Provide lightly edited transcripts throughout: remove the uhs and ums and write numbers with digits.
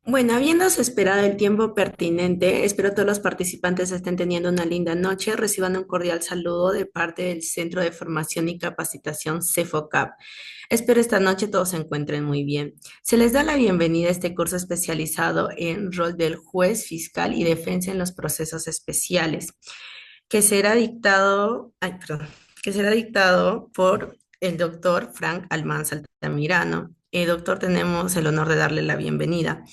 Bueno, habiéndose esperado el tiempo pertinente, espero todos los participantes estén teniendo una linda noche, reciban un cordial saludo de parte del Centro de Formación y Capacitación CEFOCAP. Espero esta noche todos se encuentren muy bien. Se les da la bienvenida a este curso especializado en rol del juez, fiscal y defensa en los procesos especiales, que será dictado, ay, perdón, que será dictado por el doctor Frank Almanza Altamirano. Doctor, tenemos el honor de darle la bienvenida.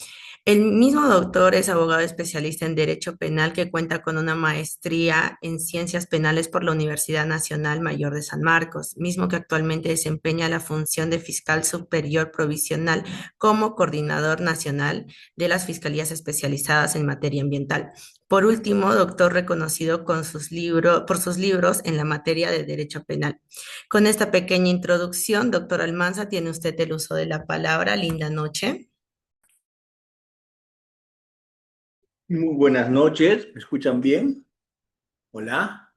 El mismo doctor es abogado especialista en Derecho Penal que cuenta con una maestría en Ciencias Penales por la Universidad Nacional Mayor de San Marcos, mismo que actualmente desempeña la función de fiscal superior provisional como coordinador nacional de las fiscalías especializadas en materia ambiental. Por último, doctor reconocido por sus libros en la materia de Derecho Penal. Con esta pequeña introducción, doctor Almanza, tiene usted el uso de la palabra. Linda noche. Muy buenas noches, ¿me escuchan bien? Hola,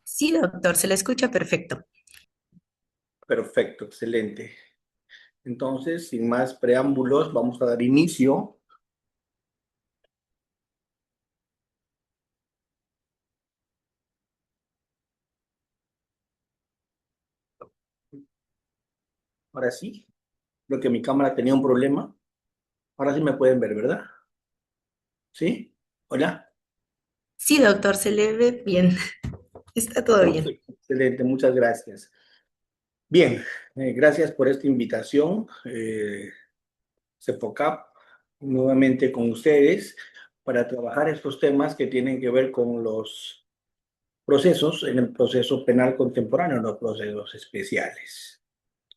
Sí, doctor, se le escucha perfecto. perfecto, excelente. Entonces, sin más preámbulos, vamos a dar inicio. Ahora sí, creo que mi cámara tenía un problema. Ahora sí me pueden ver, ¿verdad? ¿Sí? Hola. Sí, doctor, se le ve bien. Está todo bien. Perfecto, excelente, muchas gracias. Bien, gracias por esta invitación. CEPOCAP, nuevamente con ustedes para trabajar estos temas que tienen que ver con los procesos en el proceso penal contemporáneo, los procesos especiales.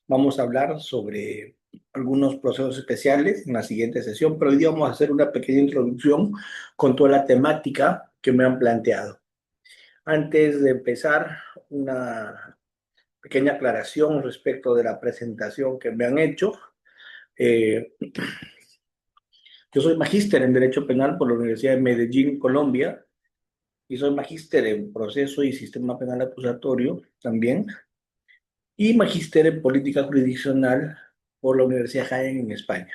Vamos a hablar sobre algunos procesos especiales en la siguiente sesión, pero hoy día vamos a hacer una pequeña introducción con toda la temática que me han planteado. Antes de empezar, una pequeña aclaración respecto de la presentación que me han hecho. Eh, yo soy magíster en Derecho Penal por la Universidad de Medellín, Colombia, y soy magíster en Proceso y Sistema Penal Acusatorio también, y magíster en Política Jurisdiccional por la Universidad Jaén en España.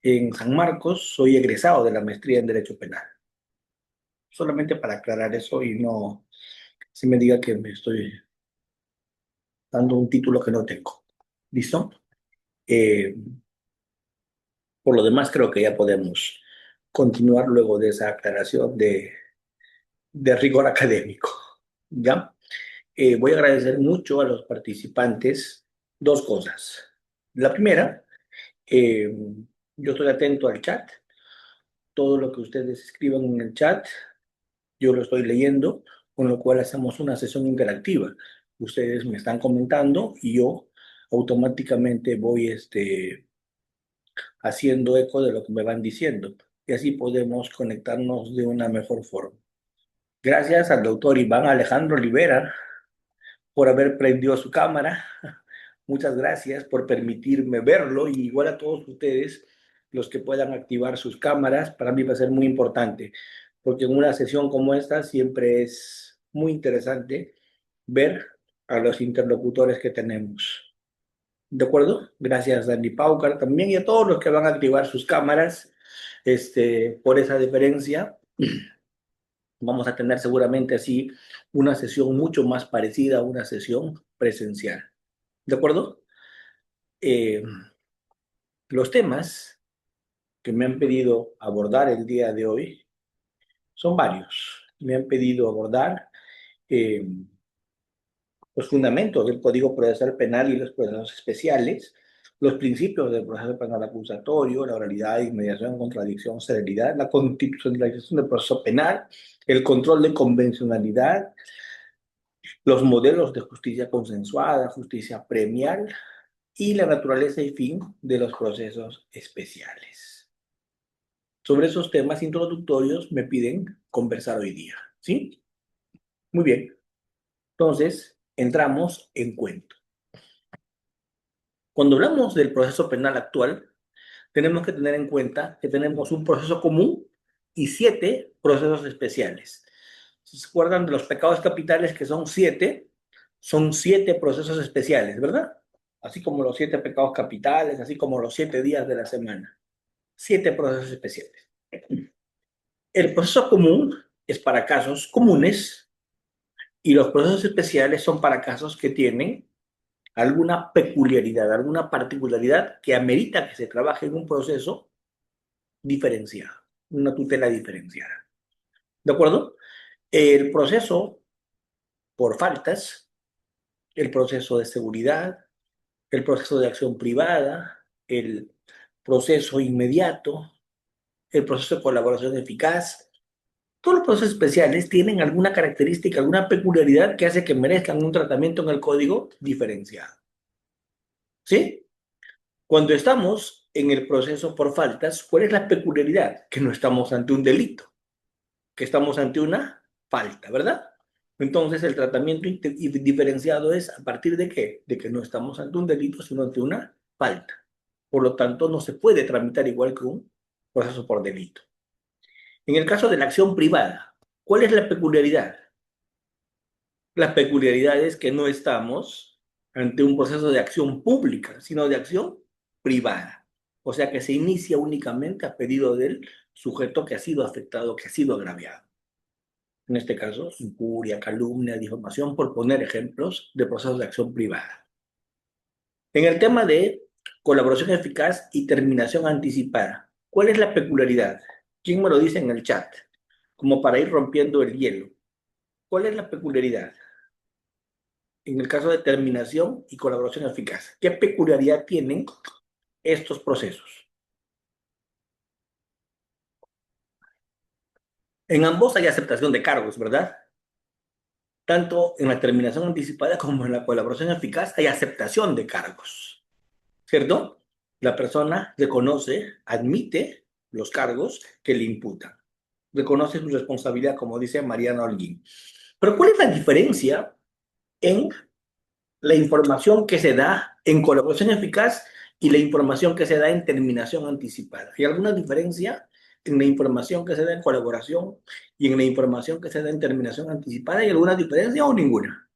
En San Marcos soy egresado de la maestría en Derecho Penal. Solamente para aclarar eso y no se me diga que me estoy dando un título que no tengo. ¿Listo? Eh, por lo demás, creo que ya podemos continuar luego de esa aclaración de rigor académico. ¿Ya? Voy a agradecer mucho a los participantes dos cosas. La primera, eh, yo estoy atento al chat. Todo lo que ustedes escriban en el chat yo lo estoy leyendo, con lo cual hacemos una sesión interactiva. Ustedes me están comentando y yo automáticamente voy haciendo eco de lo que me van diciendo. Y así podemos conectarnos de una mejor forma. Gracias al doctor Iván Alejandro Rivera por haber prendido su cámara. Muchas gracias por permitirme verlo y igual a todos ustedes, los que puedan activar sus cámaras, para mí va a ser muy importante, porque en una sesión como esta siempre es muy interesante ver a los interlocutores que tenemos. ¿De acuerdo? Gracias a Andy Paucar también y a todos los que van a activar sus cámaras por esa deferencia. Vamos a tener seguramente así una sesión mucho más parecida a una sesión presencial. ¿De acuerdo? Eh, los temas que me han pedido abordar el día de hoy son varios. Me han pedido abordar eh, los fundamentos del Código Procesal Penal y los procesos especiales, los principios del proceso penal acusatorio, la oralidad, inmediación, contradicción, celeridad, la constitucionalización del proceso penal, el control de convencionalidad, los modelos de justicia consensuada, justicia premial y la naturaleza y fin de los procesos especiales. Sobre esos temas introductorios me piden conversar hoy día, ¿sí? Muy bien. Entonces, entramos en cuento. Cuando hablamos del proceso penal actual, tenemos que tener en cuenta que tenemos un proceso común y 7 procesos especiales. Si se acuerdan de los pecados capitales, que son 7 procesos especiales, ¿verdad? Así como los 7 pecados capitales, así como los 7 días de la semana. 7 procesos especiales. El proceso común es para casos comunes y los procesos especiales son para casos que tienen alguna peculiaridad, alguna particularidad que amerita que se trabaje en un proceso diferenciado, una tutela diferenciada. ¿De acuerdo? El proceso por faltas, el proceso de seguridad, el proceso de acción privada, el proceso inmediato, el proceso de colaboración eficaz. Todos los procesos especiales tienen alguna característica, alguna peculiaridad que hace que merezcan un tratamiento en el código diferenciado. ¿Sí? Cuando estamos en el proceso por faltas, ¿cuál es la peculiaridad? Que no estamos ante un delito, que estamos ante una falta, ¿verdad? Entonces, el tratamiento diferenciado es a partir de qué? De que no estamos ante un delito, sino ante una falta. Por lo tanto, no se puede tramitar igual que un proceso por delito. En el caso de la acción privada, ¿cuál es la peculiaridad? La peculiaridad es que no estamos ante un proceso de acción pública, sino de acción privada. O sea que se inicia únicamente a pedido del sujeto que ha sido afectado, que ha sido agraviado. En este caso, injuria, calumnia, difamación, por poner ejemplos de procesos de acción privada. En el tema de colaboración eficaz y terminación anticipada, ¿cuál es la peculiaridad? ¿Quién me lo dice en el chat? Como para ir rompiendo el hielo. ¿Cuál es la peculiaridad? En el caso de terminación y colaboración eficaz, ¿qué peculiaridad tienen estos procesos? En ambos hay aceptación de cargos, ¿verdad? Tanto en la terminación anticipada como en la colaboración eficaz hay aceptación de cargos, ¿cierto? La persona reconoce, admite los cargos que le imputan. Reconoce su responsabilidad, como dice Mariana Holguín. Pero ¿cuál es la diferencia en la información que se da en colaboración eficaz y la información que se da en terminación anticipada? ¿Hay alguna diferencia en la información que se da en colaboración y en la información que se da en terminación anticipada? ¿Hay alguna diferencia o ninguna?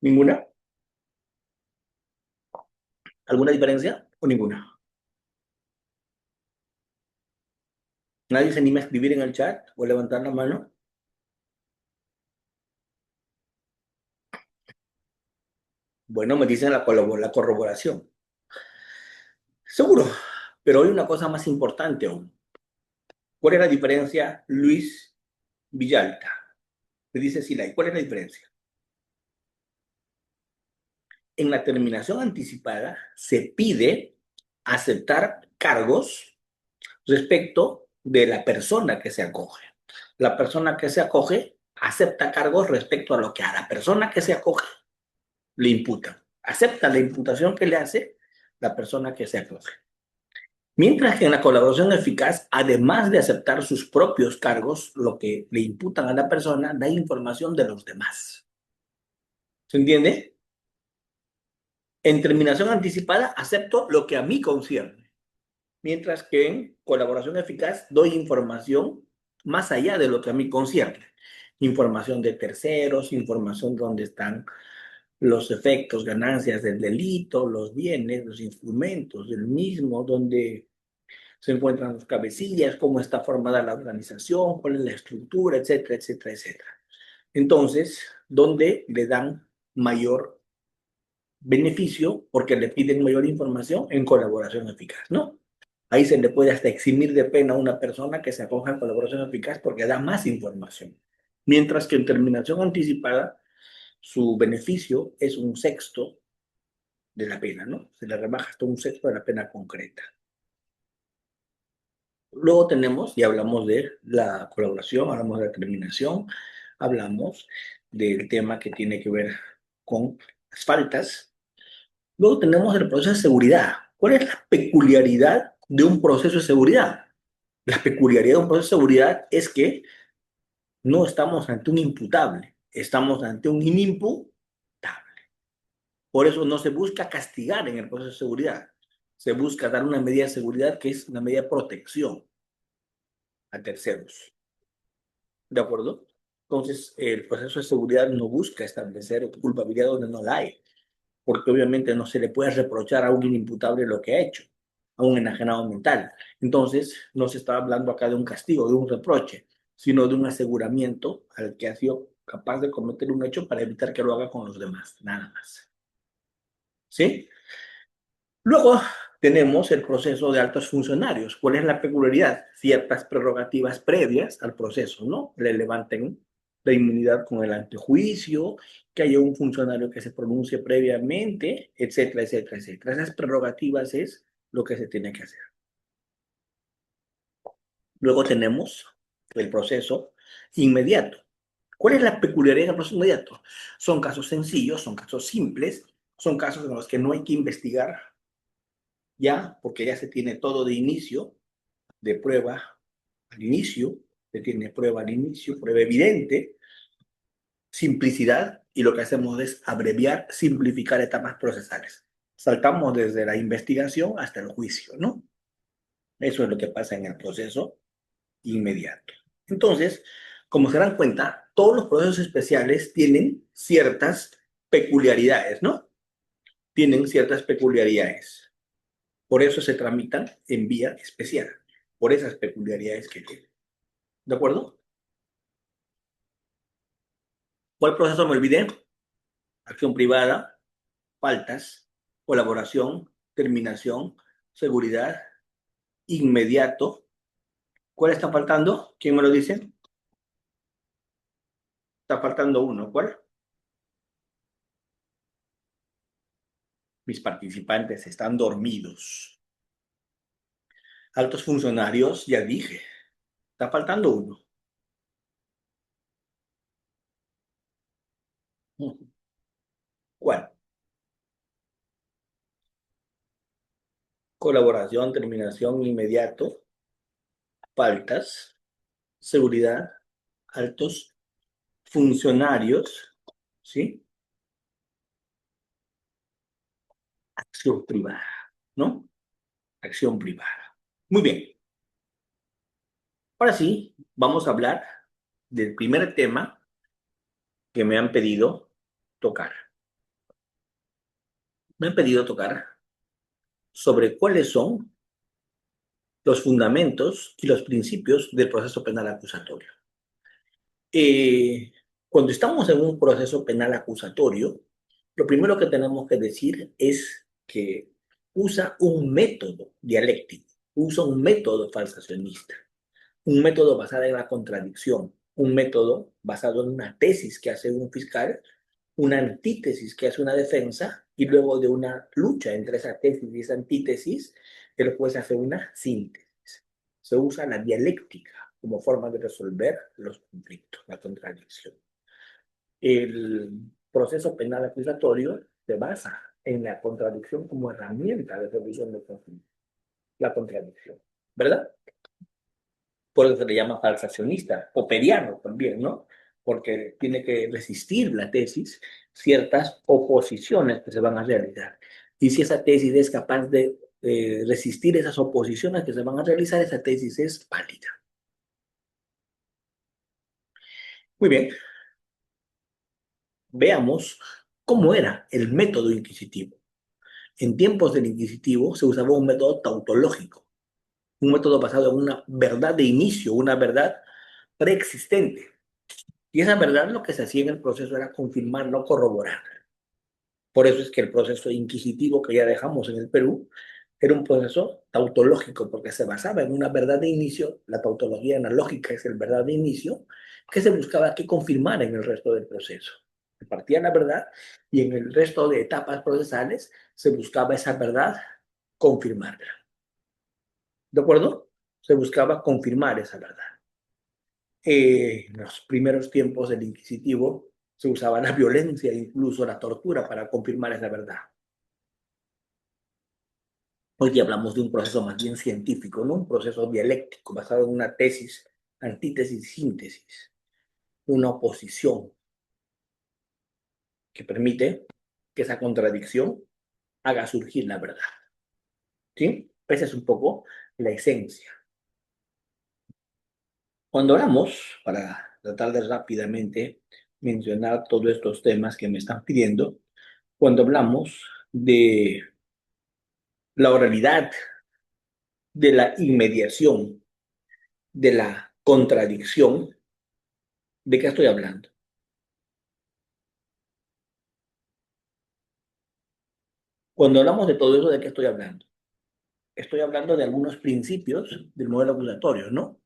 ¿Ninguna? ¿Alguna diferencia o ninguna? ¿Nadie se anima a escribir en el chat o levantar la mano? Bueno, me dicen la corroboración. Seguro, pero hay una cosa más importante aún. ¿Cuál es la diferencia, Luis Villalta? Me dice Silay, ¿cuál es la diferencia? En la terminación anticipada se pide aceptar cargos respecto de la persona que se acoge. La persona que se acoge acepta cargos respecto a lo que a la persona que se acoge le imputa. Acepta la imputación que le hace la persona que se acoge. Mientras que en la colaboración eficaz, además de aceptar sus propios cargos, lo que le imputan a la persona, da información de los demás. ¿Se entiende? En terminación anticipada, acepto lo que a mí concierne. Mientras que en colaboración eficaz, doy información más allá de lo que a mí concierne. Información de terceros, información de dónde están los efectos, ganancias del delito, los bienes, los instrumentos del mismo, donde se encuentran las cabecillas, cómo está formada la organización, cuál es la estructura, etcétera, etcétera, etcétera. Entonces, ¿dónde le dan mayor beneficio? Porque le piden mayor información en colaboración eficaz, ¿no? Ahí se le puede hasta eximir de pena a una persona que se acoja en colaboración eficaz porque da más información. Mientras que en terminación anticipada, su beneficio es un sexto de la pena, ¿no? Se le rebaja hasta un sexto de la pena concreta. Luego tenemos, y hablamos de la colaboración, hablamos de la terminación, hablamos del tema que tiene que ver con las faltas. Luego tenemos el proceso de seguridad. ¿Cuál es la peculiaridad de un proceso de seguridad? La peculiaridad de un proceso de seguridad es que no estamos ante un imputable, estamos ante un inimputable. Por eso no se busca castigar en el proceso de seguridad, se busca dar una medida de seguridad que es una medida de protección a terceros. ¿De acuerdo? Entonces, el proceso de seguridad no busca establecer culpabilidad donde no la hay. porque obviamente no se le puede reprochar a un inimputable lo que ha hecho, a un enajenado mental. Entonces, no se está hablando acá de un castigo, de un reproche, sino de un aseguramiento al que ha sido capaz de cometer un hecho para evitar que lo haga con los demás, nada más. ¿Sí? Luego tenemos el proceso de altos funcionarios. ¿Cuál es la peculiaridad? Ciertas prerrogativas previas al proceso, ¿no? Le levanten la inmunidad con el antejuicio, que haya un funcionario que se pronuncie previamente, etcétera, etcétera, etcétera. Esas prerrogativas es lo que se tiene que hacer. Luego tenemos el proceso inmediato. ¿Cuál es la peculiaridad del proceso inmediato? Son casos sencillos, son casos simples, son casos en los que no hay que investigar ya, porque ya se tiene todo de inicio, de prueba al inicio, se tiene prueba al inicio, prueba evidente, simplicidad, y lo que hacemos es abreviar, simplificar etapas procesales. Saltamos desde la investigación hasta el juicio, ¿no? Eso es lo que pasa en el proceso inmediato. Entonces, como se dan cuenta, todos los procesos especiales tienen ciertas peculiaridades, ¿no? Tienen ciertas peculiaridades. Por eso se tramitan en vía especial, por esas peculiaridades que tienen. ¿De acuerdo? ¿Cuál proceso me olvidé? Acción privada, faltas, colaboración, terminación, seguridad, inmediato. ¿Cuál está faltando? ¿Quién me lo dice? Está faltando uno. ¿Cuál? Mis participantes están dormidos. Altos funcionarios, ya dije. Está faltando uno. ¿Cuál? Colaboración, terminación, inmediato, faltas, seguridad, altos funcionarios, ¿sí? Acción privada, ¿no? Acción privada. Muy bien. Ahora sí, vamos a hablar del primer tema que me han pedido tocar. Me han pedido tocar sobre cuáles son los fundamentos y los principios del proceso penal acusatorio. Eh, Cuando estamos en un proceso penal acusatorio, lo primero que tenemos que decir es que usa un método dialéctico, usa un método falsacionista, un método basado en la contradicción, un método basado en una tesis que hace un fiscal, una antítesis que hace una defensa, y luego de una lucha entre esa tesis y esa antítesis, el juez hace una síntesis. Se usa la dialéctica como forma de resolver los conflictos, la contradicción. El proceso penal acusatorio se basa en la contradicción como herramienta de resolución de conflictos, la contradicción, ¿verdad? Por eso se le llama falsacionista, o periano también, ¿no? Porque tiene que resistir la tesis ciertas oposiciones que se van a realizar. Y si esa tesis es capaz de resistir esas oposiciones que se van a realizar, esa tesis es válida. Muy bien, veamos cómo era el método inquisitivo. En tiempos del inquisitivo se usaba un método tautológico, un método basado en una verdad de inicio, una verdad preexistente. Y esa verdad lo que se hacía en el proceso era confirmar, no corroborar. Por eso es que el proceso inquisitivo que ya dejamos en el Perú era un proceso tautológico, porque se basaba en una verdad de inicio, la tautología analógica es el verdad de inicio, que se buscaba que confirmar en el resto del proceso. Se partía la verdad y en el resto de etapas procesales se buscaba esa verdad confirmarla. ¿De acuerdo? Se buscaba confirmar esa verdad. En los primeros tiempos del inquisitivo se usaba la violencia, incluso la tortura, para confirmar esa verdad. Hoy día hablamos de un proceso más bien científico, ¿no? Un proceso dialéctico basado en una tesis, antítesis, síntesis, una oposición que permite que esa contradicción haga surgir la verdad. ¿Sí? Esa es un poco la esencia. Cuando hablamos, para tratar de rápidamente mencionar todos estos temas que me están pidiendo, cuando hablamos de la oralidad, de la inmediación, de la contradicción, ¿de qué estoy hablando? Cuando hablamos de todo eso, ¿de qué estoy hablando? Estoy hablando de algunos principios del modelo acusatorio, ¿no?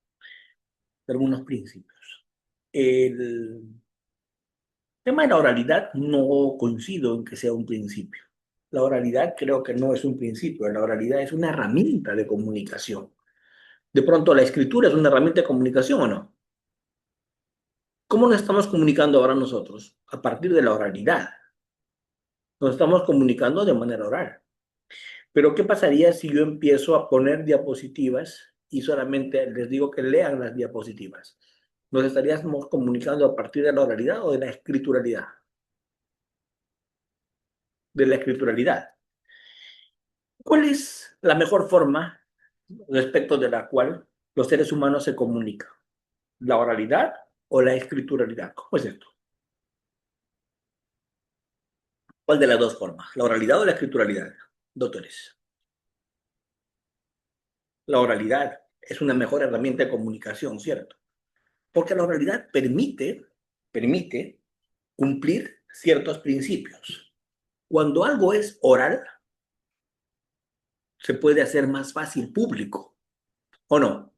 De algunos principios. El tema de la oralidad no coincido en que sea un principio. La oralidad creo que no es un principio, la oralidad es una herramienta de comunicación. De pronto, ¿la escritura es una herramienta de comunicación o no? ¿Cómo nos estamos comunicando ahora nosotros? A partir de la oralidad. Nos estamos comunicando de manera oral. Pero ¿qué pasaría si yo empiezo a poner diapositivas y solamente les digo que lean las diapositivas? ¿Nos estaríamos comunicando a partir de la oralidad o de la escrituralidad? De la escrituralidad. ¿Cuál es la mejor forma respecto de la cual los seres humanos se comunican? ¿La oralidad o la escrituralidad? ¿Cómo es esto? ¿Cuál de las dos formas? ¿La oralidad o la escrituralidad? Doctores, la oralidad es una mejor herramienta de comunicación, ¿cierto? Porque la oralidad permite cumplir ciertos principios. Cuando algo es oral, se puede hacer más fácil público, ¿o no?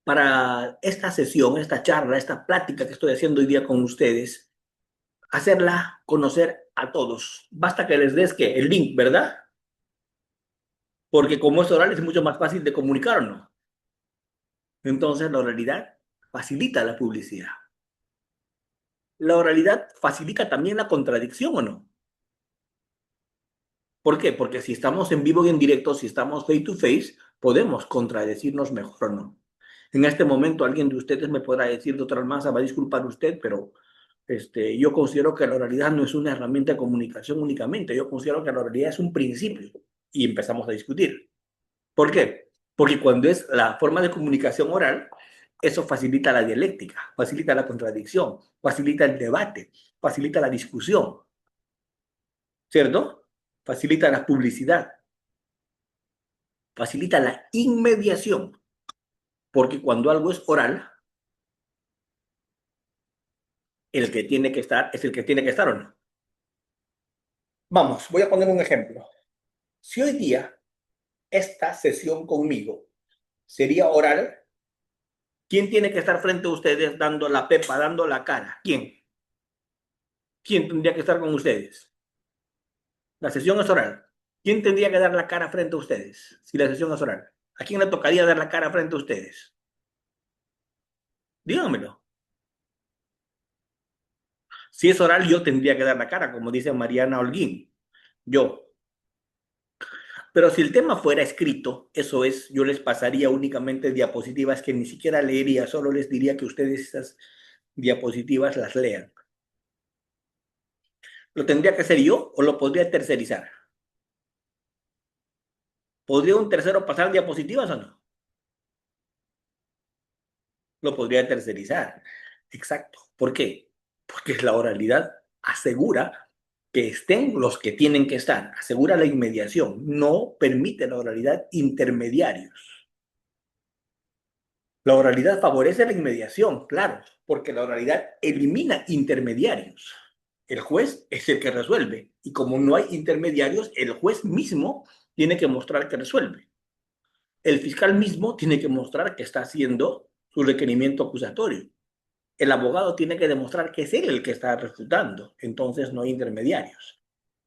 Para esta sesión, esta charla, esta plática que estoy haciendo hoy día con ustedes, hacerla conocer a todos. Basta que les des que el link, ¿verdad? Porque como es oral es mucho más fácil de comunicar, ¿o no? Entonces la oralidad facilita la publicidad. La oralidad facilita también la contradicción, ¿o no? ¿Por qué? Porque si estamos en vivo y en directo, si estamos face to face, podemos contradecirnos mejor o no. En este momento alguien de ustedes me podrá decir, doctor Almanza, va a disculpar usted, pero yo considero que la oralidad no es una herramienta de comunicación únicamente, yo considero que la oralidad es un principio y empezamos a discutir. ¿Por qué? Porque cuando es la forma de comunicación oral, eso facilita la dialéctica, facilita la contradicción, facilita el debate, facilita la discusión, ¿cierto? Facilita la publicidad, facilita la inmediación, porque cuando algo es oral, el que tiene que estar es el que tiene que estar o no. Vamos, voy a poner un ejemplo. Si hoy día esta sesión conmigo sería oral, ¿quién tiene que estar frente a ustedes dando la pepa, dando la cara? ¿Quién? ¿Quién tendría que estar con ustedes? La sesión es oral. ¿Quién tendría que dar la cara frente a ustedes si la sesión es oral? ¿A quién le tocaría dar la cara frente a ustedes? Díganmelo. Si es oral, yo tendría que dar la cara, como dice Mariana Holguín. Yo. Pero si el tema fuera escrito, eso es, yo les pasaría únicamente diapositivas que ni siquiera leería, solo les diría que ustedes esas diapositivas las lean. ¿Lo tendría que hacer yo o lo podría tercerizar? ¿Podría un tercero pasar diapositivas o no? Lo podría tercerizar. Exacto. ¿Por qué? Porque la oralidad asegura que estén los que tienen que estar, asegura la inmediación, no permite la oralidad intermediarios. La oralidad favorece la inmediación, claro, porque la oralidad elimina intermediarios. El juez es el que resuelve y como no hay intermediarios, el juez mismo tiene que mostrar que resuelve. El fiscal mismo tiene que mostrar que está haciendo su requerimiento acusatorio. El abogado tiene que demostrar que es él el que está refutando, entonces no hay intermediarios.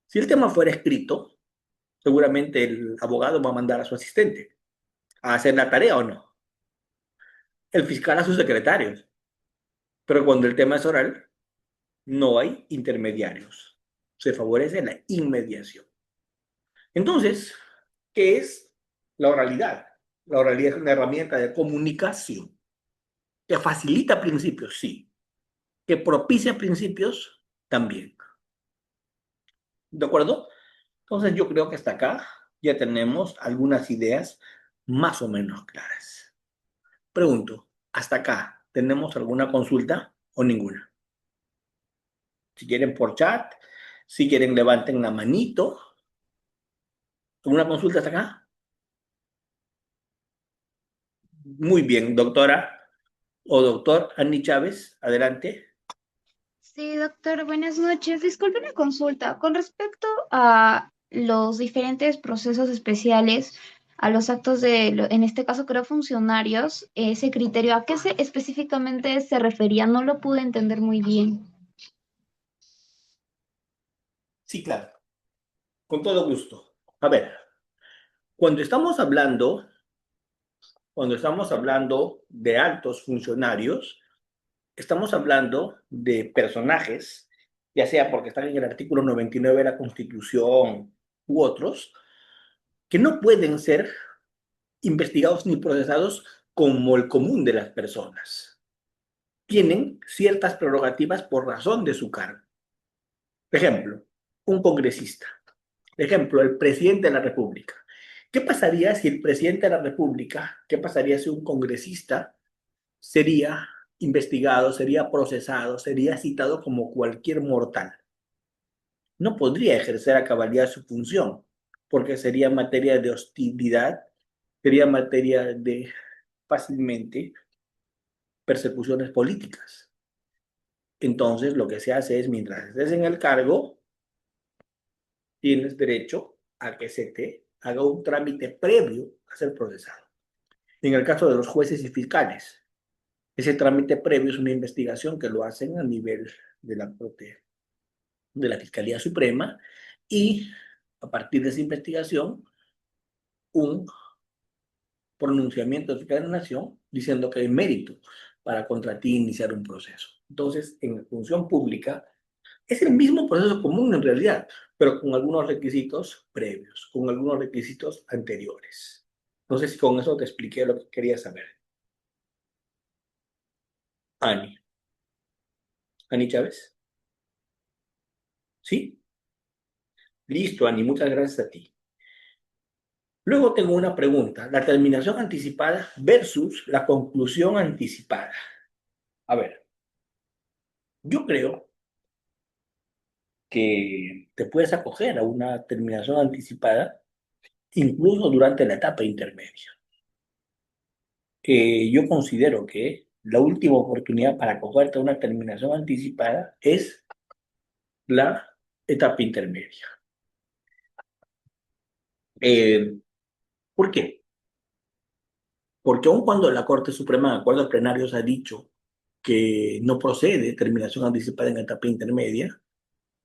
Si el tema fuera escrito, seguramente el abogado va a mandar a su asistente a hacer la tarea o no. El fiscal a sus secretarios. Pero cuando el tema es oral, no hay intermediarios. Se favorece la inmediación. Entonces, ¿qué es la oralidad? La oralidad es una herramienta de comunicación que facilita principios, sí, que propicia principios también. ¿De acuerdo? Entonces yo creo que hasta acá ya tenemos algunas ideas más o menos claras. Pregunto, ¿hasta acá tenemos alguna consulta o ninguna? Si quieren por chat, Si quieren, levanten la manito. ¿Alguna consulta hasta acá? Muy bien, doctora o doctor Andy Chávez, adelante. Sí, doctor, buenas noches. Disculpe una consulta. Con respecto a los diferentes procesos especiales, a los actos en este caso creo funcionarios, ese criterio, ¿a qué específicamente se refería? No lo pude entender muy bien. Sí, claro, con todo gusto. A ver, cuando estamos hablando, cuando estamos hablando de altos funcionarios, estamos hablando de personajes, ya sea porque están en el artículo 99 de la Constitución u otros, que no pueden ser investigados ni procesados como el común de las personas. Tienen ciertas prerrogativas por razón de su cargo. Ejemplo, un congresista. Ejemplo, el presidente de la República. ¿Qué pasaría si el presidente de la República, qué pasaría si un congresista sería investigado, sería procesado, sería citado como cualquier mortal? No podría ejercer a cabalidad su función, porque sería materia de hostilidad, sería materia de fácilmente persecuciones políticas. Entonces, lo que se hace es, mientras estés en el cargo, tienes derecho a que se te haga un trámite previo a ser procesado. En el caso de los jueces y fiscales, ese trámite previo es una investigación que lo hacen a nivel de la Fiscalía Suprema y a partir de esa investigación, un pronunciamiento del fiscal de la Nación diciendo que hay mérito para contra ti iniciar un proceso. Entonces, en función pública, es el mismo proceso común en realidad, pero con algunos requisitos previos, con algunos requisitos anteriores. No sé si con eso te expliqué lo que quería saber. Ani. Ani Chávez. ¿Sí? Listo, Ani, muchas gracias a ti. Luego tengo una pregunta, la terminación anticipada versus la conclusión anticipada. A ver, yo creo que te puedes acoger a una terminación anticipada incluso durante la etapa intermedia. Yo considero que la última oportunidad para acogerte a una terminación anticipada es la etapa intermedia. Eh, ¿Por qué? Porque aun cuando la Corte Suprema en acuerdos plenarios ha dicho que no procede terminación anticipada en etapa intermedia,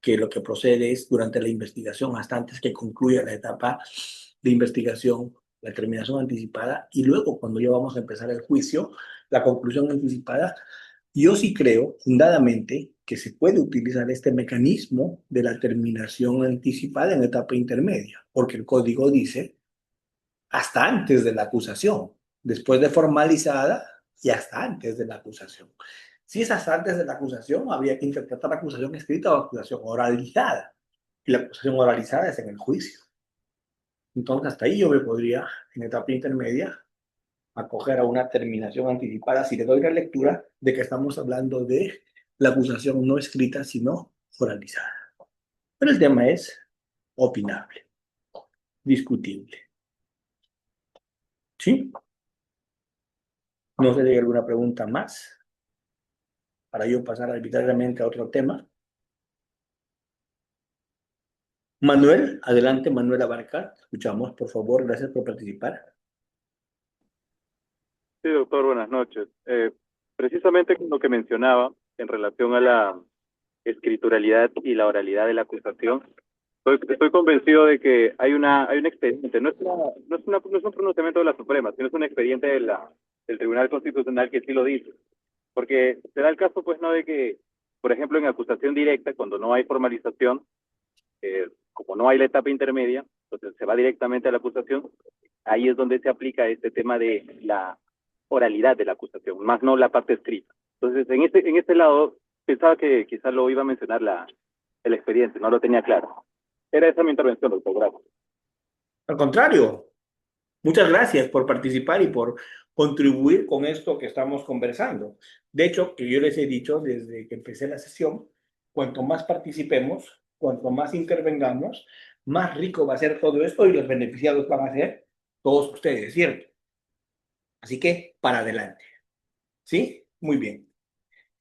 que lo que procede es durante la investigación, hasta antes que concluya la etapa de investigación, la terminación anticipada, y luego cuando ya vamos a empezar el juicio, la conclusión anticipada. Yo sí creo fundadamente que se puede utilizar este mecanismo de la terminación anticipada en etapa intermedia, porque el código dice hasta antes de la acusación, después de formalizada y hasta antes de la acusación. Si es hasta antes de la acusación, habría que interpretar la acusación escrita o acusación oralizada. Y la acusación oralizada es en el juicio. Entonces, hasta ahí yo me podría, en etapa intermedia, acoger a una terminación anticipada si le doy la lectura de que estamos hablando de la acusación no escrita, sino oralizada. Pero el tema es opinable, discutible. ¿Sí? No sé si hay alguna pregunta más para yo pasar arbitrariamente a otro tema. Manuel, adelante, Manuel Abarca. Escuchamos, por favor, gracias por participar. Sí, doctor, buenas noches. Precisamente con lo que mencionaba en relación a la escrituralidad y la oralidad de la acusación, estoy convencido de que hay un expediente, no es un pronunciamiento de la Suprema, sino es un expediente del Tribunal Constitucional que sí lo dice. Porque se da el caso, pues, no de que, por ejemplo, en acusación directa, cuando no hay formalización, como no hay la etapa intermedia, entonces se va directamente a la acusación, ahí es donde se aplica este tema de la oralidad de la acusación, más no la parte escrita. Entonces, en este lado, pensaba que quizás lo iba a mencionar el expediente, no lo tenía claro. Era esa mi intervención, doctor. Gracias. Al contrario, muchas gracias por participar y por contribuir con esto que estamos conversando. De hecho, que yo les he dicho desde que empecé la sesión, cuanto más participemos, cuanto más intervengamos, más rico va a ser todo esto y los beneficiados van a ser todos ustedes, ¿cierto? Así que, para adelante. ¿Sí? Muy bien.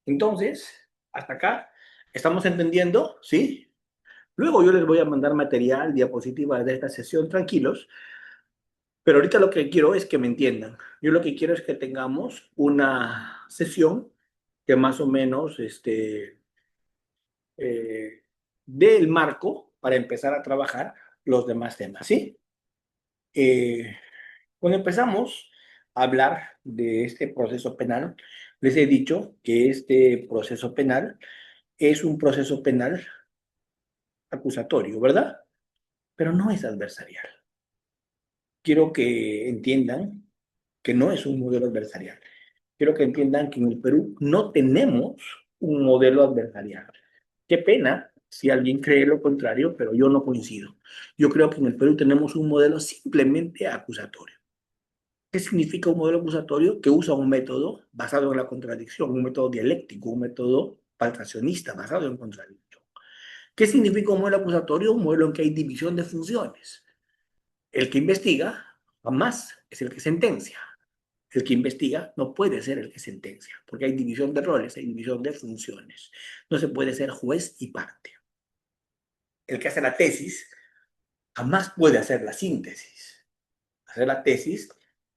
Entonces, hasta acá, ¿estamos entendiendo? ¿Sí? Luego yo les voy a mandar material, diapositivas de esta sesión, tranquilos, pero ahorita lo que quiero es que me entiendan. Yo lo que quiero es que tengamos una sesión que más o menos dé el marco para empezar a trabajar los demás temas, ¿sí? Eh, Cuando empezamos a hablar de este proceso penal, les he dicho que este proceso penal es un proceso penal acusatorio, ¿verdad? Pero no es adversarial. Quiero que entiendan que no es un modelo adversarial. Quiero que entiendan que en el Perú no tenemos un modelo adversarial. Qué pena si alguien cree lo contrario, pero yo no coincido. Yo creo que en el Perú tenemos un modelo simplemente acusatorio. ¿Qué significa un modelo acusatorio? Que usa un método basado en la contradicción, un método dialéctico, un método falsacionista basado en contradicción. ¿Qué significa un modelo acusatorio? Un modelo en que hay división de funciones. El que investiga jamás es el que sentencia. El que investiga no puede ser el que sentencia, porque hay división de roles, hay división de funciones. No se puede ser juez y parte. El que hace la tesis jamás puede hacer la síntesis. Hacer la tesis,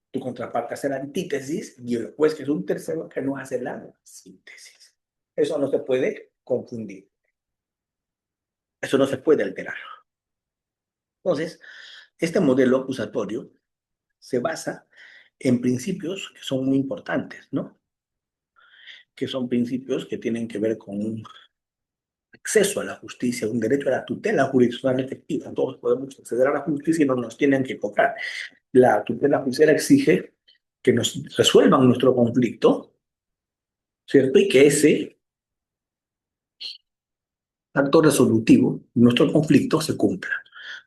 tu contraparte hace la antítesis y el juez, que es un tercero, que no hace la síntesis. Eso no se puede confundir. Eso no se puede alterar. Entonces, este modelo acusatorio se basa en principios que son muy importantes, ¿no? Que son principios que tienen que ver con un acceso a la justicia, un derecho a la tutela jurisdiccional efectiva. Todos podemos acceder a la justicia y no nos tienen que cobrar. La tutela judicial exige que nos resuelvan nuestro conflicto, ¿cierto? Y que ese acto resolutivo, nuestro conflicto, se cumpla.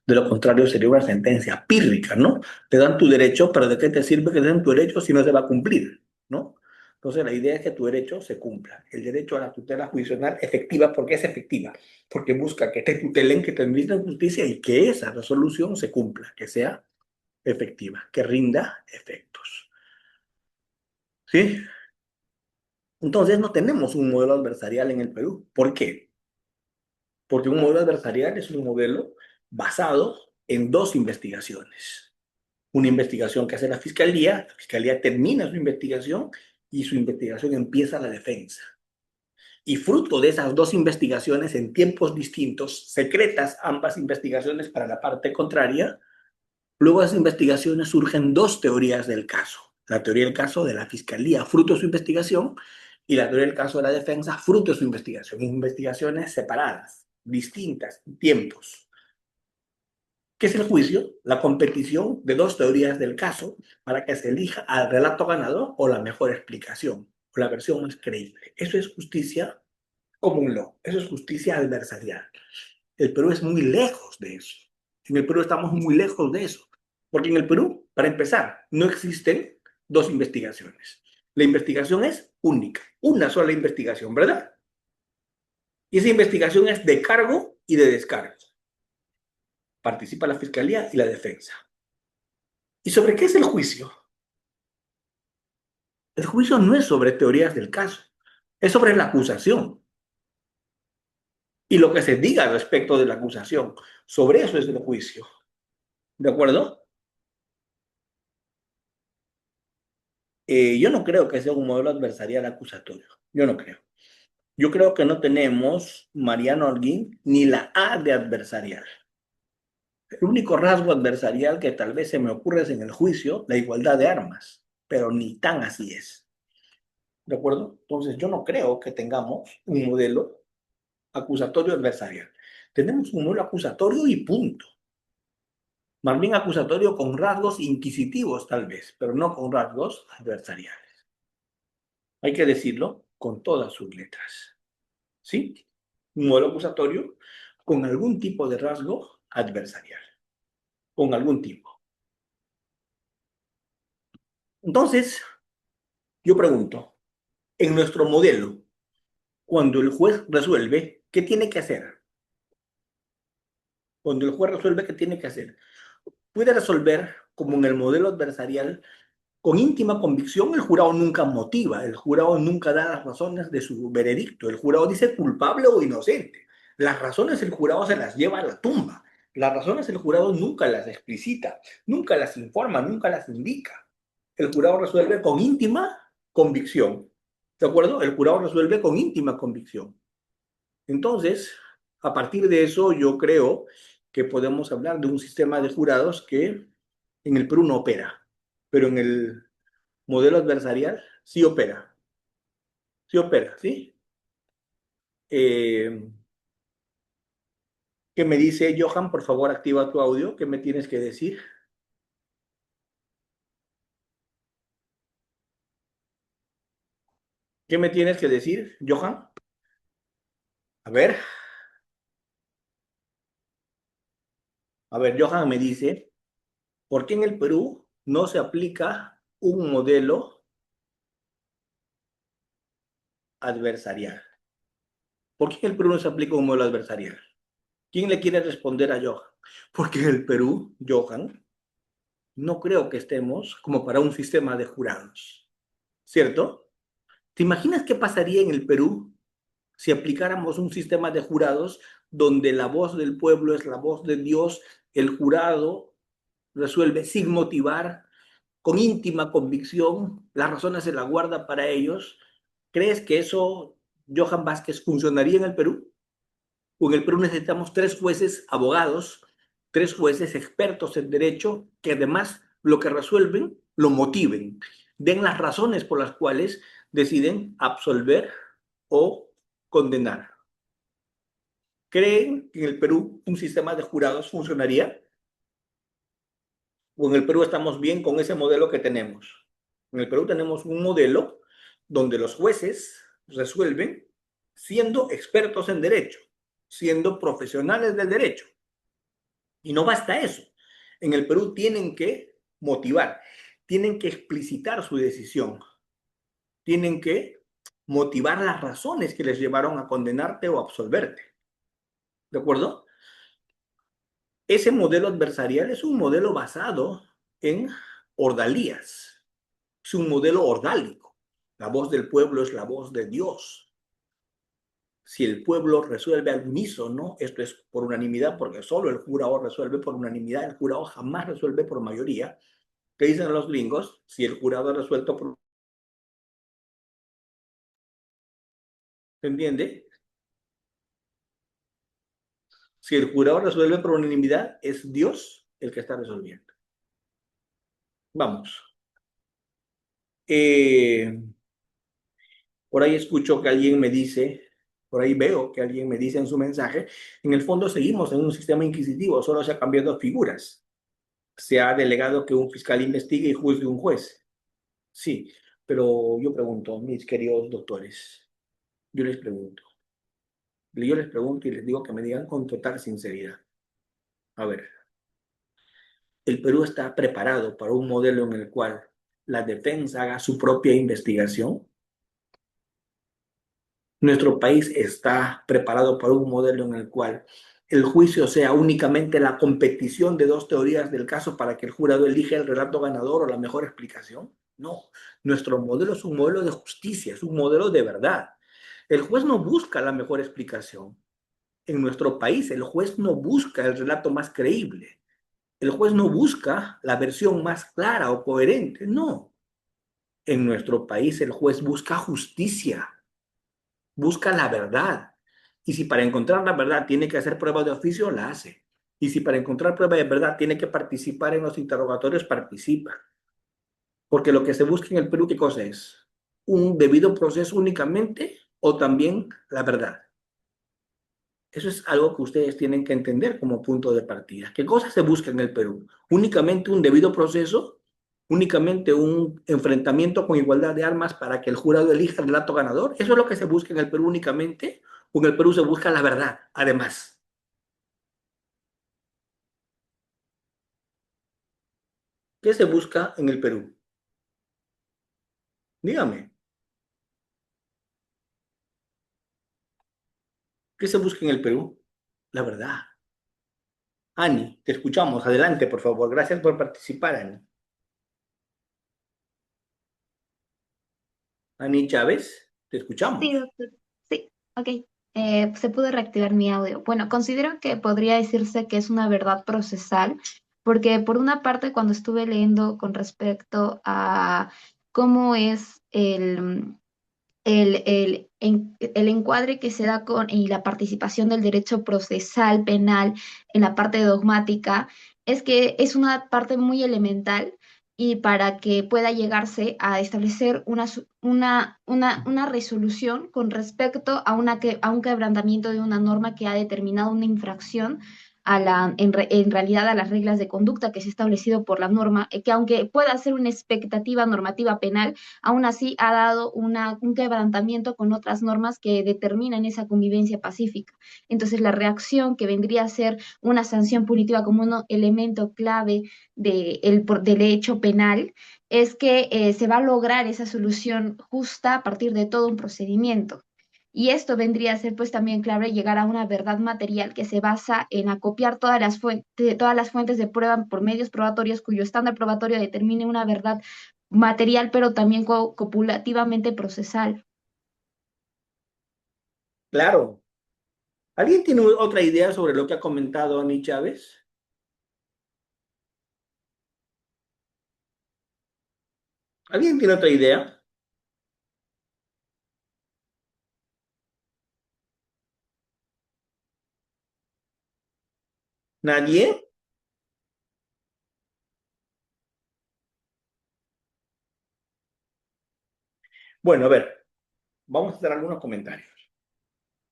De lo contrario, sería una sentencia pírrica, ¿no? Te dan tu derecho, pero ¿de qué te sirve que te den tu derecho si no se va a cumplir, ¿no? Entonces, la idea es que tu derecho se cumpla. El derecho a la tutela judicial efectiva, ¿por qué es efectiva? Porque busca que te tutelen, que te administren justicia y que esa resolución se cumpla, que sea efectiva, que rinda efectos. ¿Sí? Entonces, no tenemos un modelo adversarial en el Perú. ¿Por qué? Porque un modelo adversarial es un modelo basado en dos investigaciones. Una investigación que hace la fiscalía termina su investigación y su investigación empieza la defensa. Y fruto de esas dos investigaciones en tiempos distintos, secretas ambas investigaciones para la parte contraria, luego de esas investigaciones surgen dos teorías del caso. La teoría del caso de la fiscalía, fruto de su investigación, y la teoría del caso de la defensa, fruto de su investigación. Investigaciones separadas, distintas, tiempos. ¿Qué es el juicio? La competición de dos teorías del caso para que se elija al relato ganador o la mejor explicación, o la versión más creíble. Eso es justicia common law, eso es justicia adversarial. El Perú es muy lejos de eso. En el Perú estamos muy lejos de eso. Porque en el Perú, para empezar, no existen dos investigaciones. La investigación es única, una sola investigación, ¿verdad? Y esa investigación es de cargo y de descargo. Participa la fiscalía y la defensa. ¿Y sobre qué es el juicio? El juicio no es sobre teorías del caso, es sobre la acusación. Y lo que se diga respecto de la acusación, sobre eso es el juicio. ¿De acuerdo? Yo no creo que sea un modelo adversarial acusatorio. Yo no creo. Yo creo que no tenemos, Mariano Holguín, ni la A de adversarial. El único rasgo adversarial que tal vez se me ocurre es en el juicio, la igualdad de armas, pero ni tan así es. ¿De acuerdo? Entonces, yo no creo que tengamos un modelo acusatorio adversarial. Tenemos un modelo acusatorio y punto. Más bien acusatorio con rasgos inquisitivos, tal vez, pero no con rasgos adversariales. Hay que decirlo con todas sus letras. ¿Sí? Un modelo acusatorio con algún tipo de rasgo adversarial. Con algún tipo. Entonces, yo pregunto, en nuestro modelo, cuando el juez resuelve, ¿qué tiene que hacer? Cuando el juez resuelve, ¿qué tiene que hacer? Puede resolver como en el modelo adversarial con íntima convicción. El jurado nunca motiva, el jurado nunca da las razones de su veredicto, el jurado dice culpable o inocente. Las razones el jurado se las lleva a la tumba, las razones el jurado nunca las explicita, nunca las informa, nunca las indica. El jurado resuelve con íntima convicción, ¿de acuerdo? El jurado resuelve con íntima convicción. Entonces, a partir de eso, yo creo que podemos hablar de un sistema de jurados que en el Perú no opera, pero en el modelo adversarial sí opera. Sí opera, ¿sí? Eh, ¿Qué me dice Johan? Por favor, activa tu audio. ¿Qué me tienes que decir? ¿Qué me tienes que decir, Johan? A ver, Johan me dice, ¿por qué en el Perú no se aplica un modelo adversarial? ¿Por qué en el Perú no se aplica un modelo adversarial? ¿Quién le quiere responder a Johan? Porque en el Perú, Johan, no creo que estemos como para un sistema de jurados, ¿cierto? ¿Te imaginas qué pasaría en el Perú si aplicáramos un sistema de jurados donde la voz del pueblo es la voz de Dios? El jurado resuelve sin motivar, con íntima convicción, las razones se la guarda para ellos. ¿Crees que eso, Johan Vázquez, funcionaría en el Perú? O en el Perú necesitamos tres jueces abogados, tres jueces expertos en derecho, que además lo que resuelven lo motiven, den las razones por las cuales deciden absolver o condenar. ¿Creen que en el Perú un sistema de jurados funcionaría? ¿O en el Perú estamos bien con ese modelo que tenemos? En el Perú tenemos un modelo donde los jueces resuelven siendo expertos en derecho, siendo profesionales del derecho. Y no basta eso. En el Perú tienen que motivar, tienen que explicitar su decisión, tienen que motivar las razones que les llevaron a condenarte o absolverte. ¿De acuerdo? Ese modelo adversarial es un modelo basado en ordalías, es un modelo ordálico. La voz del pueblo es la voz de Dios. Si el pueblo resuelve al unísono, esto es por unanimidad, porque solo el jurado resuelve por unanimidad, el jurado jamás resuelve por mayoría. ¿Qué dicen los gringos? Si el jurado ha resuelto por... ¿Se entiende? Si el jurado resuelve por unanimidad, es Dios el que está resolviendo. Vamos. Por ahí escucho que alguien me dice, por ahí veo que alguien me dice en su mensaje, en el fondo seguimos en un sistema inquisitivo, solo se han cambiado figuras. Se ha delegado que un fiscal investigue y juzgue un juez. Sí, pero yo pregunto, mis queridos doctores, yo les pregunto, y les digo que me digan con total sinceridad. A ver, ¿el Perú está preparado para un modelo en el cual la defensa haga su propia investigación? Nuestro país está preparado para un modelo en el cual el juicio sea únicamente la competición de dos teorías del caso para que el jurado elija el relato ganador o la mejor explicación. No, nuestro modelo es un modelo de justicia, es un modelo de verdad. El juez no busca la mejor explicación. En nuestro país, el juez no busca el relato más creíble. El juez no busca la versión más clara o coherente. No. En nuestro país, el juez busca justicia, busca la verdad. Y si para encontrar la verdad tiene que hacer prueba de oficio, la hace. Y si para encontrar prueba de verdad tiene que participar en los interrogatorios, participa. Porque lo que se busca en el Perú, ¿qué cosa es? ¿Un debido proceso únicamente o también la verdad? Eso es algo que ustedes tienen que entender como punto de partida. ¿Qué cosa se busca en el Perú? ¿Únicamente un debido proceso? ¿Únicamente un enfrentamiento con igualdad de armas para que el jurado elija el relato ganador? ¿Eso es lo que se busca en el Perú únicamente? ¿O en el Perú se busca la verdad, además? ¿Qué se busca en el Perú? Dígame, ¿qué se busca en el Perú? La verdad. Ani, te escuchamos. Adelante, por favor. Gracias por participar, Ani. Ani Chávez, te escuchamos. Sí, doctor. Sí, ok. Se pudo reactivar mi audio. Bueno, considero que podría decirse que es una verdad procesal, porque por una parte, cuando estuve leyendo con respecto a cómo es el encuadre que se da con y la participación del derecho procesal penal en la parte dogmática, es que es una parte muy elemental y para que pueda llegarse a establecer una resolución con respecto a, a un quebrantamiento de una norma que ha determinado una infracción en realidad a las reglas de conducta que se ha establecido por la norma, que aunque pueda ser una expectativa normativa penal, aún así ha dado un quebrantamiento con otras normas que determinan esa convivencia pacífica. Entonces, la reacción que vendría a ser una sanción punitiva como un elemento clave del hecho penal es que se va a lograr esa solución justa a partir de todo un procedimiento. Y esto vendría a ser pues también clave llegar a una verdad material que se basa en acopiar todas las fuentes de prueba por medios probatorios cuyo estándar probatorio determine una verdad material, pero también copulativamente procesal. Claro. ¿Alguien tiene otra idea sobre lo que ha comentado Ani Chávez? ¿Alguien tiene otra idea? ¿Nadie? Bueno, a ver, vamos a hacer algunos comentarios.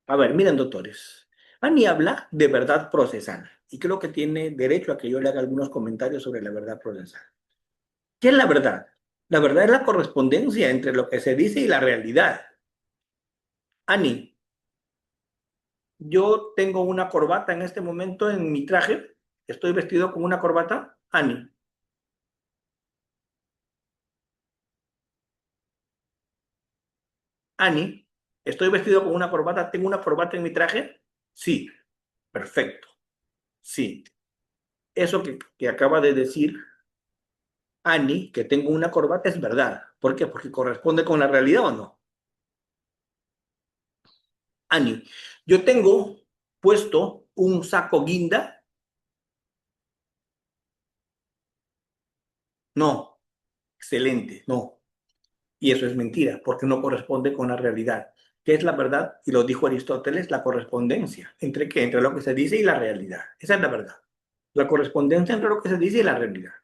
A ver, miren, doctores. Ani habla de verdad procesal y creo que tiene derecho a que yo le haga algunos comentarios sobre la verdad procesal. ¿Qué es la verdad? La verdad es la correspondencia entre lo que se dice y la realidad. Ani, yo tengo una corbata en este momento en mi traje. Estoy vestido con una corbata. Ani, Ani, estoy vestido con una corbata. ¿Tengo una corbata en mi traje? Sí, perfecto. Sí. Eso que acaba de decir Ani, que tengo una corbata, es verdad. ¿Por qué? Porque corresponde con la realidad o no. Ani, yo tengo puesto un saco guinda. No, excelente, no. Y eso es mentira, porque no corresponde con la realidad. ¿Qué es la verdad? Y lo dijo Aristóteles, la correspondencia. ¿Entre qué? Entre lo que se dice y la realidad. Esa es la verdad. La correspondencia entre lo que se dice y la realidad.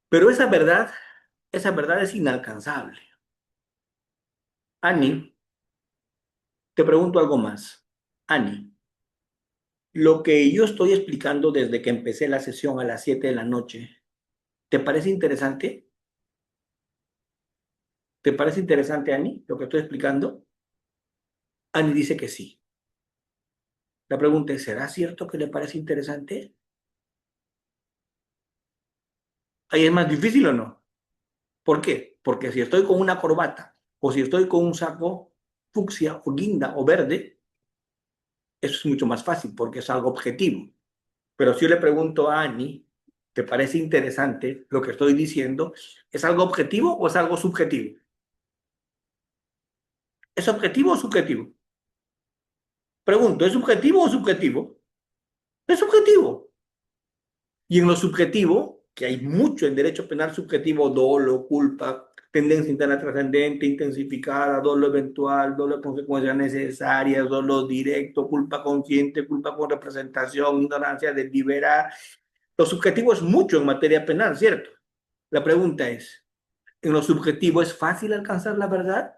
Pero esa verdad es inalcanzable. Ani, te pregunto algo más. Ani, lo que yo estoy explicando desde que empecé la sesión a las 7 de la noche, ¿te parece interesante? ¿Te parece interesante, Ani, lo que estoy explicando? Ani dice que sí. La pregunta es, ¿será cierto que le parece interesante? Ahí es más difícil o no. ¿Por qué? Porque si estoy con una corbata o si estoy con un saco fucsia o guinda o verde, eso es mucho más fácil porque es algo objetivo. Pero si yo le pregunto a Ani, ¿te parece interesante lo que estoy diciendo? ¿Es algo objetivo o es algo subjetivo? ¿Es objetivo o subjetivo? Pregunto, ¿es subjetivo o subjetivo? Es subjetivo. Y en lo subjetivo, que hay mucho en derecho penal subjetivo, dolo, culpa, tendencia interna trascendente, intensificada, dolo eventual, dolo de consecuencias necesarias, dolo directo, culpa consciente, culpa con representación, ignorancia deliberada. Lo subjetivo es mucho en materia penal, ¿cierto? La pregunta es, ¿en lo subjetivo es fácil alcanzar la verdad?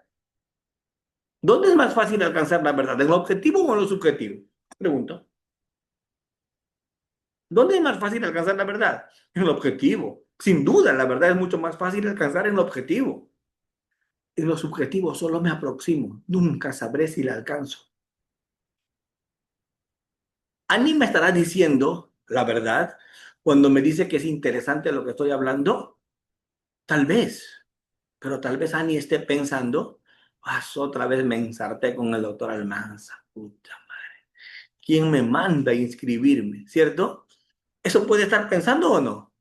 ¿Dónde es más fácil alcanzar la verdad? ¿En lo objetivo o en lo subjetivo? Pregunto. ¿Dónde es más fácil alcanzar la verdad? En el objetivo. Sin duda, la verdad es mucho más fácil alcanzar en el objetivo. En lo subjetivo solo me aproximo. Nunca sabré si la alcanzo. Ani me estará diciendo la verdad cuando me dice que es interesante lo que estoy hablando. Tal vez. Pero tal vez Ani esté pensando, otra vez me ensarté con el doctor Almanza. Puta. ¿Quién me manda a inscribirme? ¿Cierto? ¿Eso puede estar pensando o no?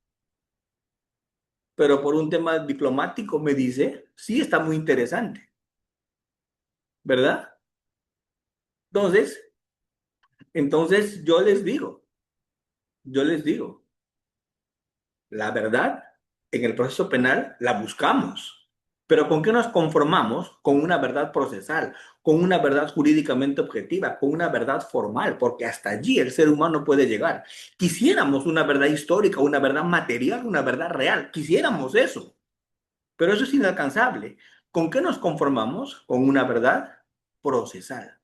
Pero por un tema diplomático me dice, sí, está muy interesante, ¿verdad? Entonces, entonces yo les digo, la verdad en el proceso penal la buscamos. Pero ¿con qué nos conformamos? Con una verdad procesal, con una verdad jurídicamente objetiva, con una verdad formal, porque hasta allí el ser humano puede llegar. Quisiéramos una verdad histórica, una verdad material, una verdad real. Quisiéramos eso, pero eso es inalcanzable. ¿Con qué nos conformamos? Con una verdad procesal,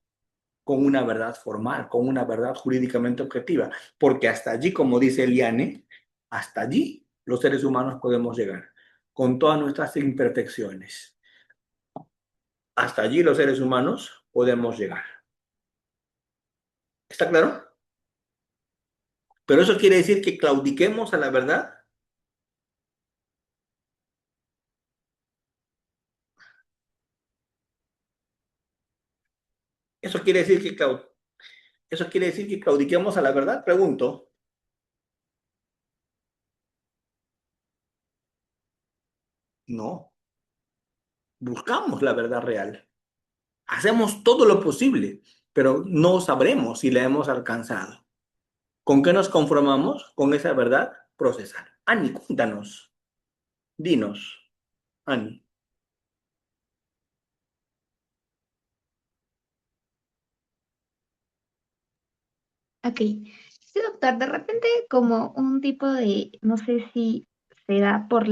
con una verdad formal, con una verdad jurídicamente objetiva, porque hasta allí, como dice Eliane, hasta allí los seres humanos podemos llegar, con todas nuestras imperfecciones. Hasta allí los seres humanos podemos llegar. ¿Está claro? Pero eso quiere decir que claudiquemos a la verdad. Eso quiere decir que eso quiere decir que claudiquemos a la verdad, pregunto. No, buscamos la verdad real. Hacemos todo lo posible, pero no sabremos si la hemos alcanzado. ¿Con qué nos conformamos? Con esa verdad procesal. Ani, cuéntanos, dinos, Ani. Ok. Sí, doctor, de repente como un tipo de, no sé si se da por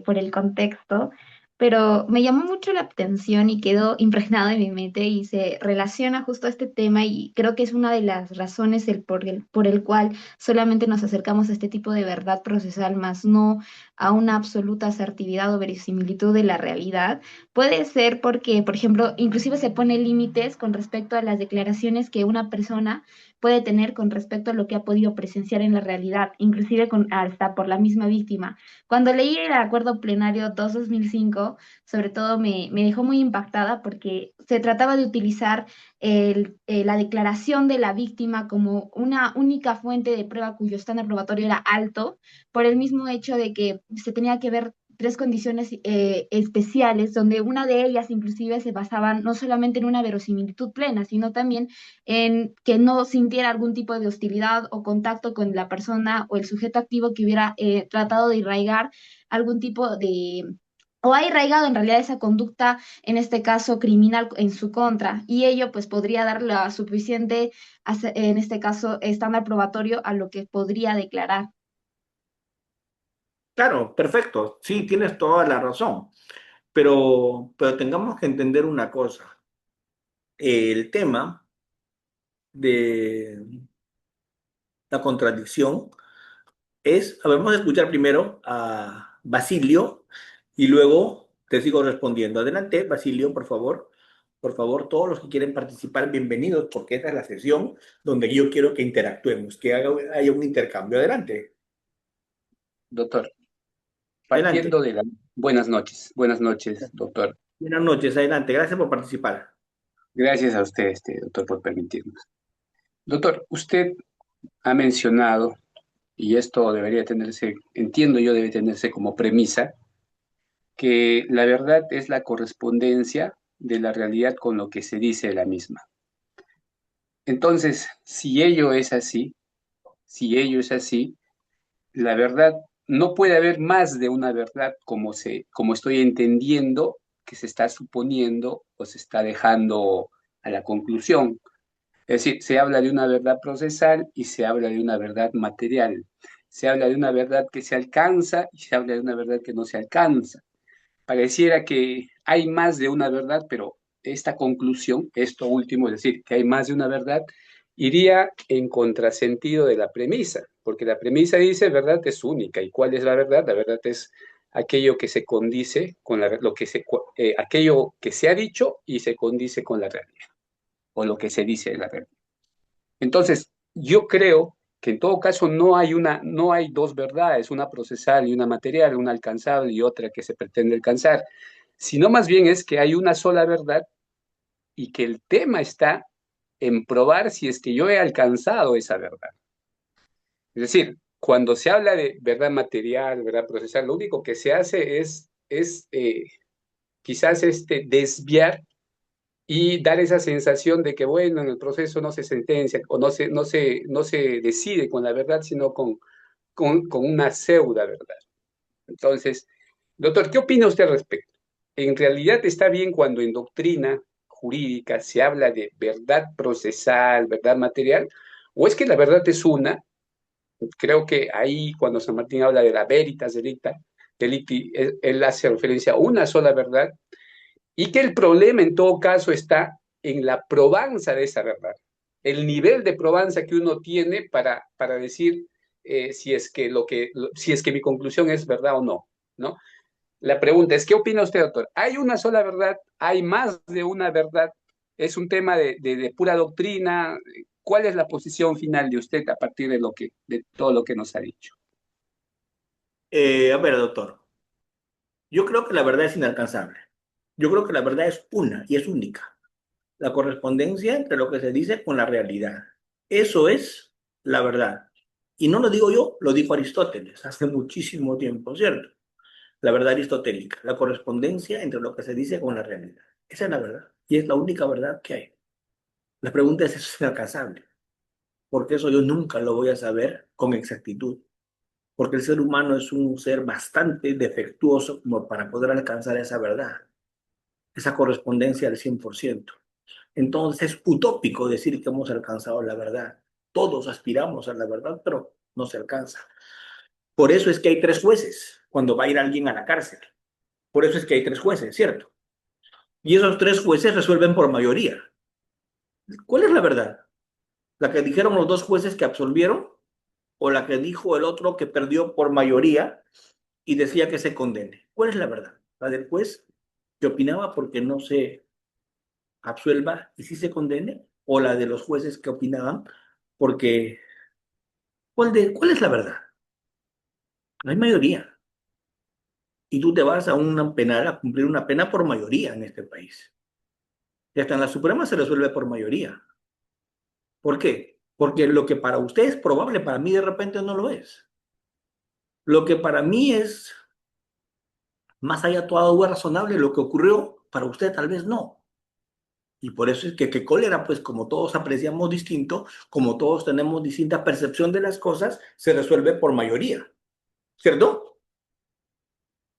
por el contexto, pero me llamó mucho la atención y quedó impregnado en mi mente y se relaciona justo a este tema y creo que es una de las razones por el cual solamente nos acercamos a este tipo de verdad procesal, más no a una absoluta asertividad o verisimilitud de la realidad. Puede ser porque, por ejemplo, inclusive se pone límites con respecto a las declaraciones que una persona puede tener con respecto a lo que ha podido presenciar en la realidad, inclusive hasta por la misma víctima. Cuando leí el acuerdo plenario 2-2005, sobre todo me dejó muy impactada porque se trataba de utilizar la declaración de la víctima como una única fuente de prueba cuyo estándar probatorio era alto, por el mismo hecho de que se tenía que ver tres condiciones especiales, donde una de ellas inclusive se basaba no solamente en una verosimilitud plena, sino también en que no sintiera algún tipo de hostilidad o contacto con la persona o el sujeto activo que hubiera tratado de arraigar algún tipo de o ha arraigado en realidad esa conducta, en este caso criminal, en su contra, y ello pues podría dar la suficiente, en este caso, estándar probatorio a lo que podría declarar. Claro, perfecto. Sí, tienes toda la razón. Pero tengamos que entender una cosa. El tema de la contradicción es, a ver, vamos a escuchar primero a Basilio y luego te sigo respondiendo. Adelante, Basilio, por favor. Por favor, todos los que quieren participar, bienvenidos, porque esta es la sesión donde yo quiero que interactuemos, que haya un intercambio. Adelante, Doctor, adelante. partiendo de la... buenas noches, doctor. Buenas noches, adelante. Gracias por participar. Gracias a usted, doctor, por permitirnos. Doctor, usted ha mencionado, y esto debería tenerse, entiendo yo, debe tenerse como premisa, que la verdad es la correspondencia de la realidad con lo que se dice de la misma. Entonces, si ello es así, la verdad, no puede haber más de una verdad como estoy entendiendo que se está suponiendo o se está dejando a la conclusión. Es decir, se habla de una verdad procesal y se habla de una verdad material. Se habla de una verdad que se alcanza y se habla de una verdad que no se alcanza. Pareciera que hay más de una verdad, pero esta conclusión, esto último, es decir, que hay más de una verdad, iría en contrasentido de la premisa, porque la premisa dice verdad es única. ¿Y cuál es la verdad? La verdad es aquello que se condice con aquello que se ha dicho y se condice con la realidad, o lo que se dice de la realidad. Entonces, yo creo que en todo caso no hay dos verdades, una procesal y una material, una alcanzable y otra que se pretende alcanzar, sino más bien es que hay una sola verdad y que el tema está en probar si es que yo he alcanzado esa verdad. Es decir, cuando se habla de verdad material, verdad procesal, lo único que se hace es quizás desviar y dar esa sensación de que, bueno, en el proceso no se sentencia o no se decide con la verdad, sino con una pseudo verdad. Entonces, doctor, ¿qué opina usted al respecto? ¿En realidad está bien cuando en doctrina jurídica se habla de verdad procesal, verdad material? ¿O es que la verdad es una? Creo que ahí cuando San Martín habla de la veritas delicti, él hace referencia a una sola verdad y que el problema en todo caso está en la probanza de esa verdad, el nivel de probanza que uno tiene para decir si es que mi conclusión es verdad o no, ¿no? La pregunta es, ¿qué opina usted, doctor? ¿Hay una sola verdad? ¿Hay más de una verdad? ¿Es un tema de pura doctrina? ¿Cuál es la posición final de usted a partir de todo lo que nos ha dicho? A ver, doctor, yo creo que la verdad es inalcanzable. Yo creo que la verdad es una y es única. La correspondencia entre lo que se dice con la realidad. Eso es la verdad. Y no lo digo yo, lo dijo Aristóteles hace muchísimo tiempo, ¿cierto? La verdad aristotélica, la correspondencia entre lo que se dice con la realidad. Esa es la verdad. Y es la única verdad que hay. La pregunta es, ¿eso es inalcanzable? Porque eso yo nunca lo voy a saber con exactitud. Porque el ser humano es un ser bastante defectuoso como para poder alcanzar esa verdad, esa correspondencia al 100%. Entonces es utópico decir que hemos alcanzado la verdad. Todos aspiramos a la verdad, pero no se alcanza. Por eso es que hay tres jueces cuando va a ir alguien a la cárcel. Por eso es que hay tres jueces, ¿cierto? Y esos tres jueces resuelven por mayoría. ¿Cuál es la verdad? ¿La que dijeron los dos jueces que absolvieron o la que dijo el otro que perdió por mayoría y decía que se condene? ¿Cuál es la verdad? ¿La del juez que opinaba porque no se absuelva y sí se condene? ¿O la de los jueces que opinaban porque... ¿Cuál es la verdad? No hay mayoría. Y tú te vas a una penal a cumplir una pena por mayoría en este país. Y hasta en la Suprema se resuelve por mayoría. ¿Por qué? Porque lo que para usted es probable, para mí de repente no lo es. Lo que para mí es más allá de toda duda razonable, lo que ocurrió, para usted tal vez no. Y por eso es que qué cólera, pues como todos apreciamos distinto, como todos tenemos distinta percepción de las cosas, se resuelve por mayoría, ¿cierto?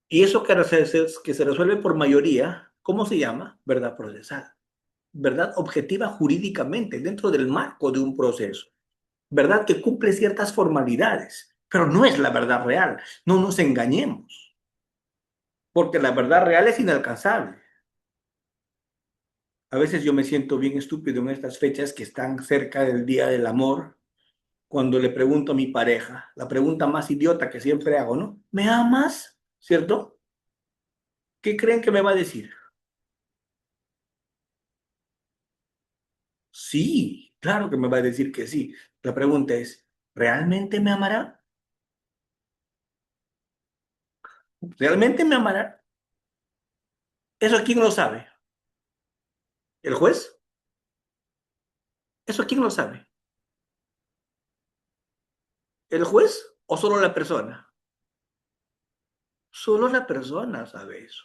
Y eso que se resuelve por mayoría, ¿cómo se llama? Verdad procesal. Verdad objetiva jurídicamente dentro del marco de un proceso. Verdad que cumple ciertas formalidades, pero no es la verdad real. No nos engañemos, porque la verdad real es inalcanzable. A veces yo me siento bien estúpido en estas fechas que están cerca del Día del Amor, cuando le pregunto a mi pareja, la pregunta más idiota que siempre hago, ¿no? ¿Me amas? ¿Cierto? ¿Qué creen que me va a decir? Sí, claro que me va a decir que sí. La pregunta es, ¿realmente me amará? ¿Realmente me amará? ¿Eso quién lo sabe? ¿El juez? ¿Eso quién lo sabe? ¿El juez o solo la persona? Solo la persona sabe eso.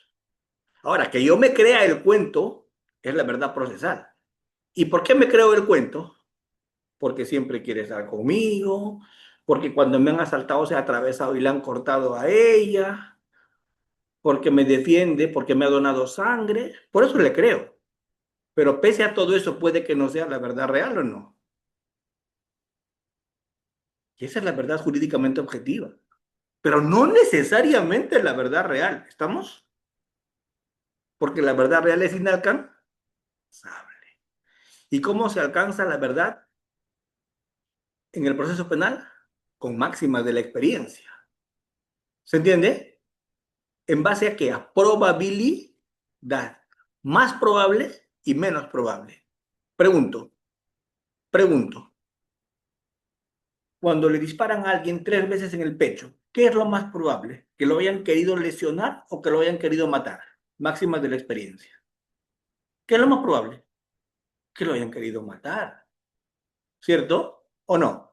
Ahora, que yo me crea el cuento es la verdad procesal. ¿Y por qué me creo el cuento? Porque siempre quiere estar conmigo, porque cuando me han asaltado se ha atravesado y le han cortado a ella, porque me defiende, porque me ha donado sangre. Por eso le creo. Pero pese a todo eso, puede que no sea la verdad real o no. Y esa es la verdad jurídicamente objetiva. Pero no necesariamente la verdad real. ¿Estamos? Porque la verdad real es inalcanzable. ¿Y cómo se alcanza la verdad en el proceso penal? Con máximas de la experiencia. ¿Se entiende? ¿En base a qué? A probabilidad. Más probable y menos probable. Pregunto. Cuando le disparan a alguien 3 veces en el pecho, ¿qué es lo más probable? ¿Que lo hayan querido lesionar o que lo hayan querido matar? Máximas de la experiencia. ¿Qué es lo más probable? que lo hayan querido matar, ¿cierto? ¿O no?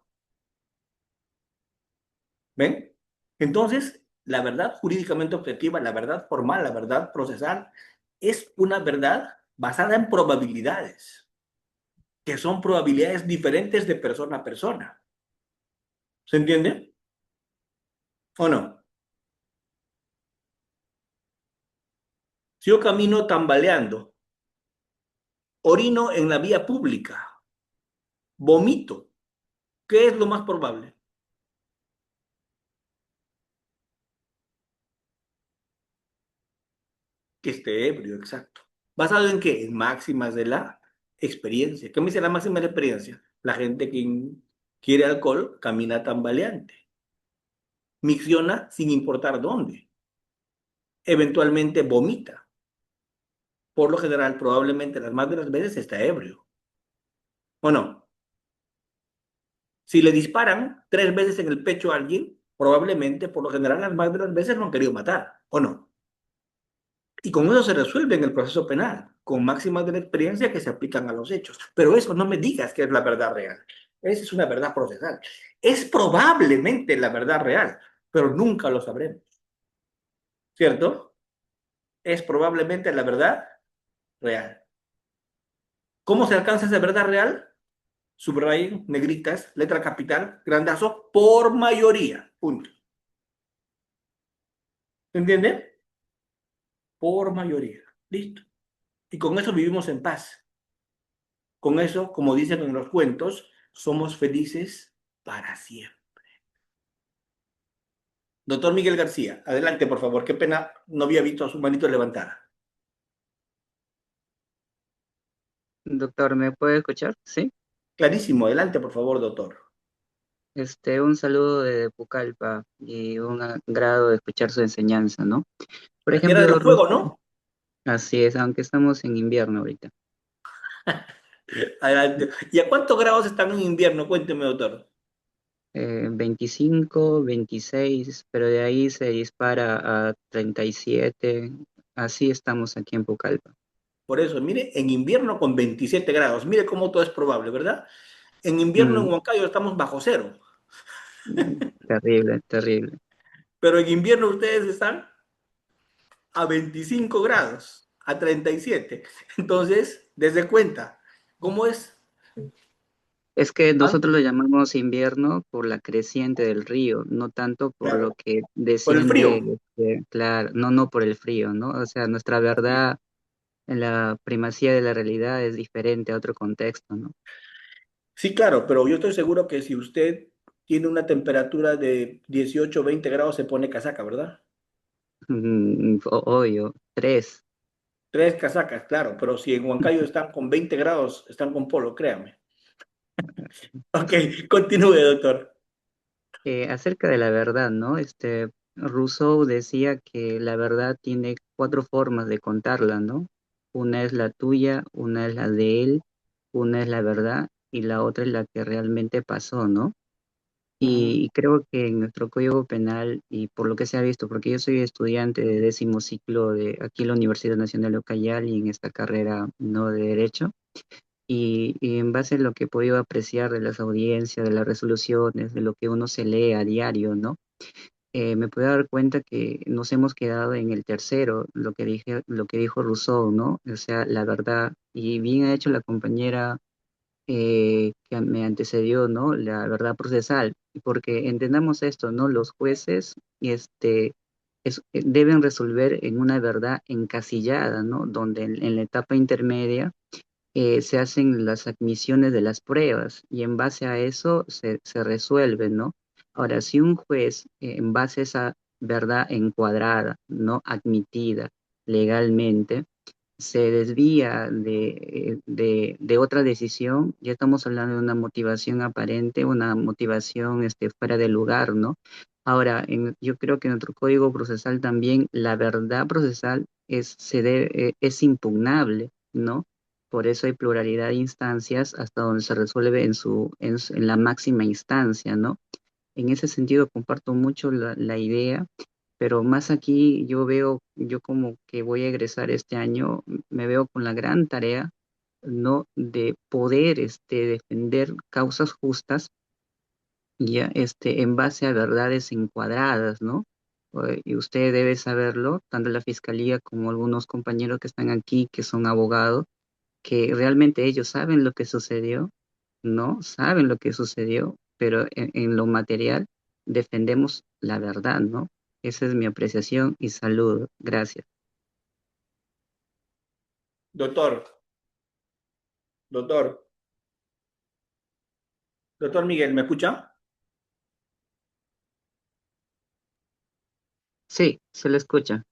¿Ven? Entonces, la verdad jurídicamente objetiva, la verdad formal, la verdad procesal, es una verdad basada en probabilidades, que son probabilidades diferentes de persona a persona. ¿Se entiende? ¿O no? Si yo camino tambaleando, orino en la vía pública, vomito, ¿qué es lo más probable? Que esté ebrio, exacto. ¿Basado en qué? En máximas de la experiencia. ¿Qué me dice la máxima de la experiencia? La gente que quiere alcohol camina tambaleante, micciona sin importar dónde, eventualmente vomita. Por lo general, probablemente las más de las veces está ebrio. ¿O no? Si le disparan 3 veces en el pecho a alguien, probablemente, por lo general, las más de las veces lo han querido matar. ¿O no? Y con eso se resuelve en el proceso penal, con máximas de la experiencia que se aplican a los hechos. Pero eso no me digas que es la verdad real. Esa es una verdad procesal. Es probablemente la verdad real, pero nunca lo sabremos. ¿Cierto? Es probablemente la verdad real. ¿Cómo se alcanza esa verdad real? Subrayen, negritas, letra capital, grandazo, por mayoría. Punto. ¿Se entiende? Por mayoría. Listo. Y con eso vivimos en paz. Con eso, como dicen en los cuentos, somos felices para siempre. Doctor Miguel García, adelante, por favor. Qué pena, no había visto a su manito levantada. Doctor, ¿me puede escuchar? Sí. Clarísimo, adelante, por favor, doctor. Un saludo de Pucallpa y un agrado de escuchar su enseñanza, ¿no? Por La tierra de ejemplo, los fuegos, ¿no? así es, aunque estamos en invierno ahorita. Adelante. ¿Y a cuántos grados están en invierno? Cuénteme, doctor. 25, 26, pero de ahí se dispara a 37. Así estamos aquí en Pucallpa. Por eso, mire, en invierno con 27 grados. Mire cómo todo es probable, ¿verdad? En invierno en Mm, Huancayo estamos bajo cero, Terrible, terrible. pero en invierno ustedes están a 25 grados, a 37. Entonces, desde cuenta, ¿cómo es? Es que ¿Ah? nosotros lo llamamos invierno por la creciente del río, no tanto por lo Claro, que por el desciende, frío. claro, no por el frío, ¿no? O sea, nuestra verdad, la primacía de la realidad es diferente a otro contexto, ¿no? Sí, claro, pero yo estoy seguro que si usted tiene una temperatura de 18 o 20 grados, se pone casaca, ¿verdad? Obvio, tres. 3 casacas, claro, pero si en Huancayo están con 20 grados, están con polo, créame. Ok, continúe, doctor. Acerca de la verdad, ¿no? Rousseau decía que la verdad tiene cuatro formas de contarla, ¿no? Una es la tuya, una es la de él, una es la verdad y la otra es la que realmente pasó, ¿no? Ujú, Y creo que en nuestro Código Penal, y por lo que se ha visto, porque yo soy estudiante de 10.º ciclo de aquí en la Universidad Nacional de Ucayali en esta carrera no de Derecho, y en base a lo que he podido apreciar de las audiencias, de las resoluciones, de lo que uno se lee a diario, ¿no? Me puedo dar cuenta que nos hemos quedado en el tercero, lo que dijo Rousseau, ¿no? O sea, la verdad, y bien ha hecho la compañera que me antecedió, ¿no? La verdad procesal, porque entendamos esto, ¿no? Los jueces, deben resolver en una verdad encasillada, ¿no? Donde en la etapa intermedia se hacen las admisiones de las pruebas y en base a eso se resuelve, ¿no? Ahora, si un juez, en base a esa verdad encuadrada, ¿no? Admitida legalmente, se desvía de otra decisión, ya estamos hablando de una motivación aparente, una motivación fuera de lugar, ¿no? Ahora, yo creo que en nuestro código procesal también la verdad procesal es impugnable, ¿no? Por eso hay pluralidad de instancias hasta donde se resuelve en la máxima instancia, ¿no? En ese sentido comparto mucho la idea, pero más aquí yo como que voy a egresar este año, me veo con la gran tarea ¿no? De poder defender causas justas, ya en base a verdades encuadradas, ¿no? Y usted debe saberlo, tanto la fiscalía como algunos compañeros que están aquí, que son abogados, que realmente ellos saben lo que sucedió, ¿no? Saben lo que sucedió, pero en lo material defendemos la verdad, ¿no? Esa es mi apreciación y saludo. Gracias. Doctor, doctor, doctor Miguel, ¿me escucha? Sí, se le escucha.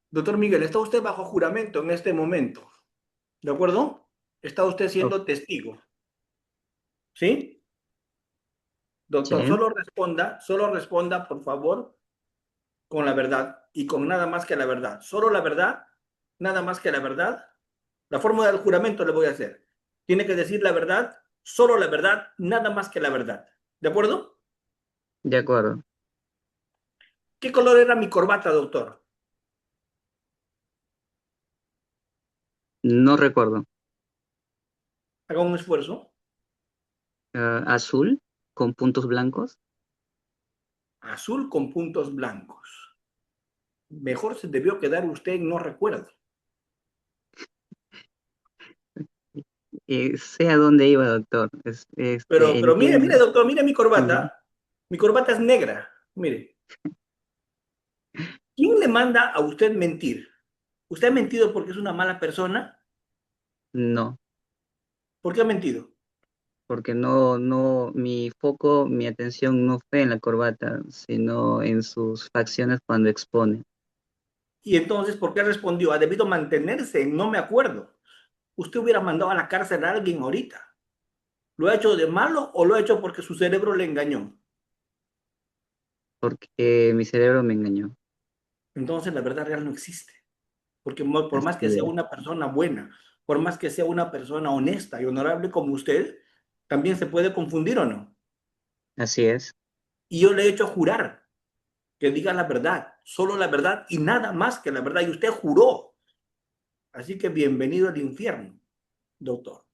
Doctor Miguel, está usted bajo juramento en este momento, ¿de acuerdo? Está usted O- siendo testigo, ¿sí? Doctor, sí, solo responda, por favor, con la verdad y con nada más que la verdad. Solo la verdad, nada más que la verdad. La fórmula del juramento le voy a hacer. Tiene que decir la verdad, solo la verdad, nada más que la verdad. ¿De acuerdo? de acuerdo. ¿Qué color era mi corbata, doctor? No recuerdo. Haga un esfuerzo. Azul con puntos blancos. Azul con puntos blancos. Mejor se debió quedar usted en no recuerdo. Sé a dónde iba, doctor. Pero mire, mire, Entiendo. doctor, mire mi Ujú. corbata. Mi corbata es negra. Mire, ¿quién le manda a usted mentir? ¿Usted ha mentido porque es una mala persona? No, ¿Por qué ha mentido? porque no, mi foco, mi atención no fue en la corbata, sino en sus facciones cuando expone. Y entonces, ¿por qué respondió? Ha debido mantenerse, no me acuerdo. Usted hubiera mandado a la cárcel a alguien ahorita. ¿Lo ha hecho de malo o lo ha hecho porque su cerebro le engañó? Porque mi cerebro me engañó. Entonces la verdad real no existe. Porque por más que Así sea es, una persona buena, por más que sea una persona honesta y honorable como usted, también se puede confundir o no. así es. Y yo le he hecho jurar que diga la verdad, solo la verdad y nada más que la verdad. Y usted juró. Así que bienvenido al infierno, doctor.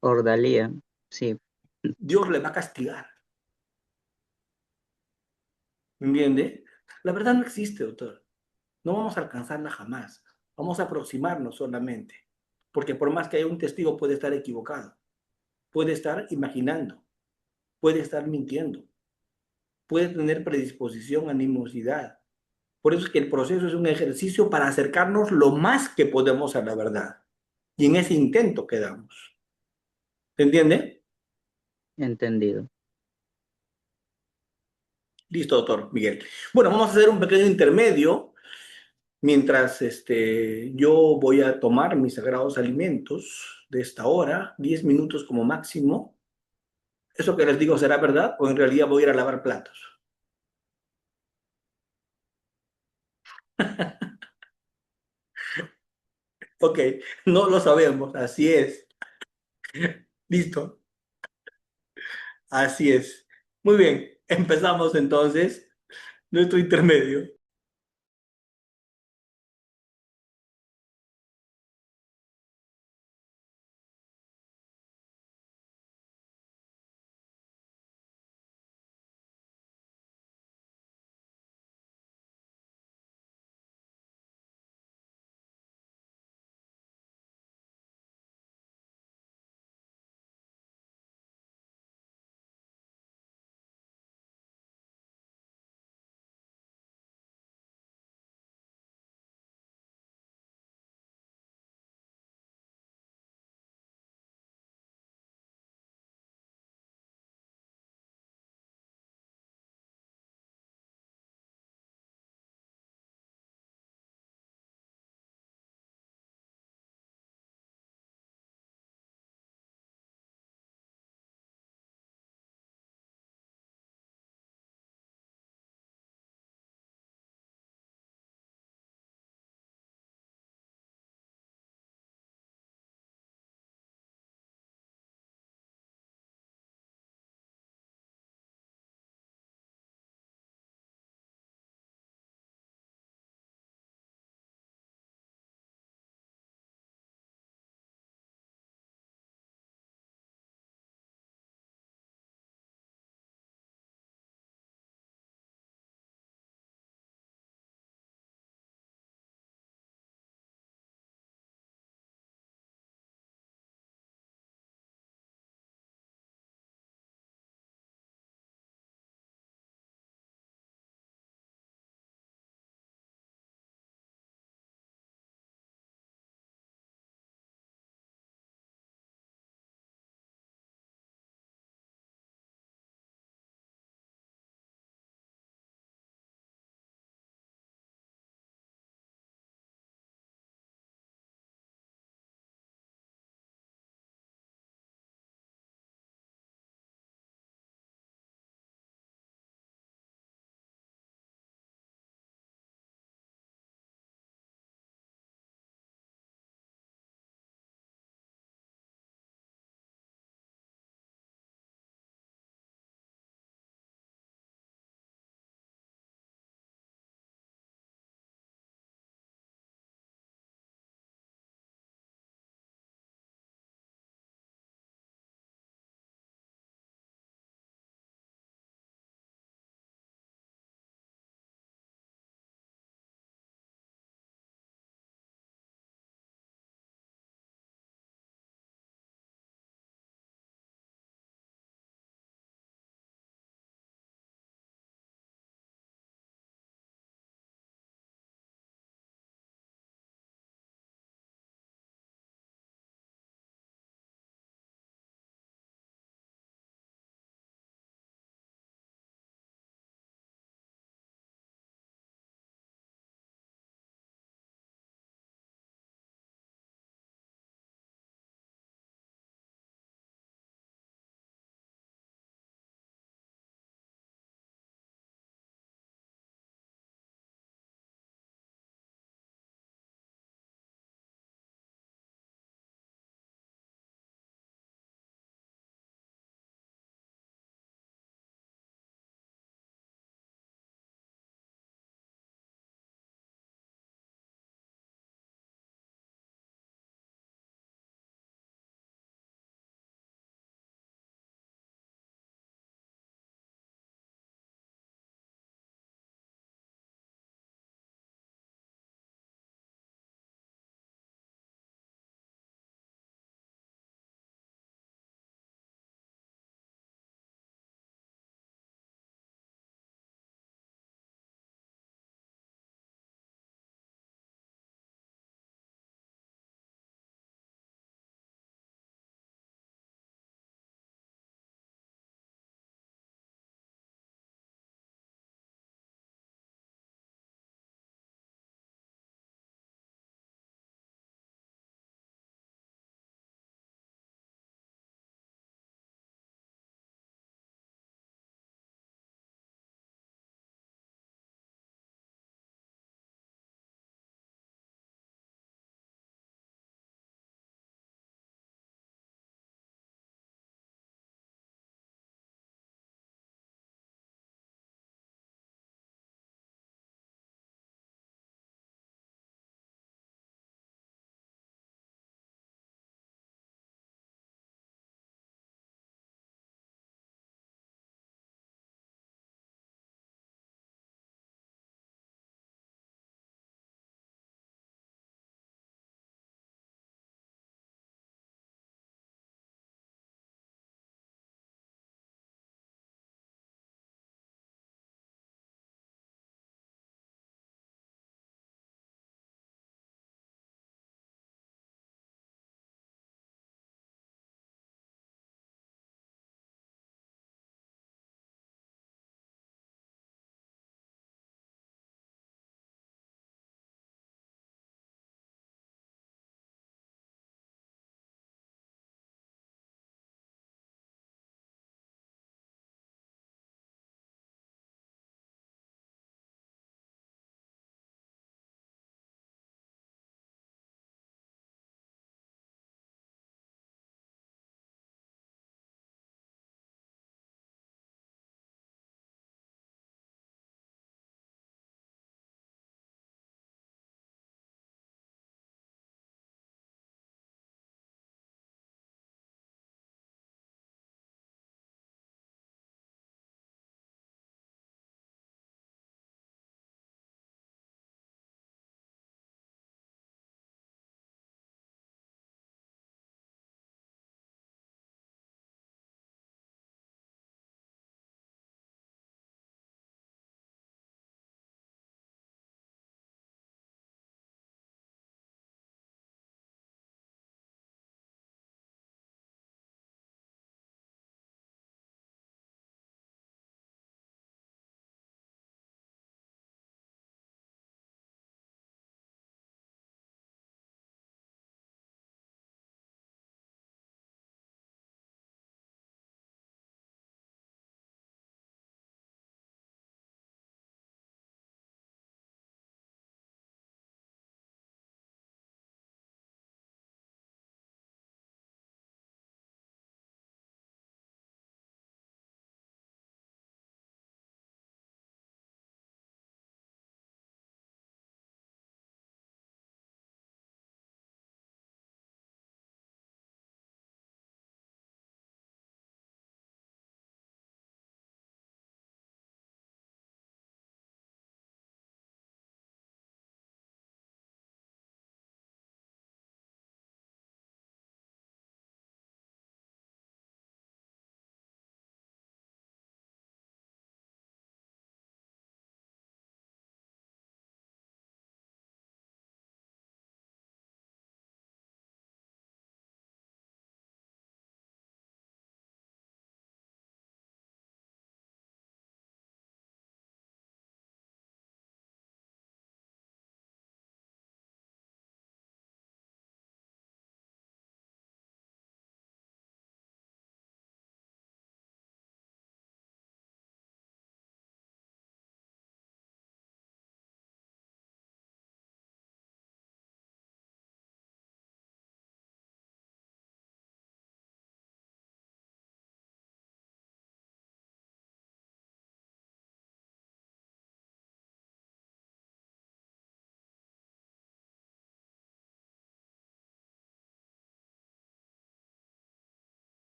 Ordalía, sí, Dios le va a castigar. ¿Me entiende? La verdad no existe, doctor. No vamos a alcanzarla jamás. Vamos a aproximarnos solamente. Porque por más que haya un testigo, puede estar equivocado, puede estar imaginando, puede estar mintiendo, puede tener predisposición, animosidad. Por eso es que el proceso es un ejercicio para acercarnos lo más que podemos a la verdad. Y en ese intento quedamos. ¿Se entiende? entendido. Listo, doctor Miguel. Bueno, vamos a hacer un pequeño intermedio mientras yo voy a tomar mis sagrados alimentos de esta hora, 10 minutos como máximo. ¿Eso que les digo será verdad o en realidad voy a ir a lavar platos? Ok, no lo sabemos, así es. Listo, así es. Muy bien, empezamos entonces nuestro intermedio.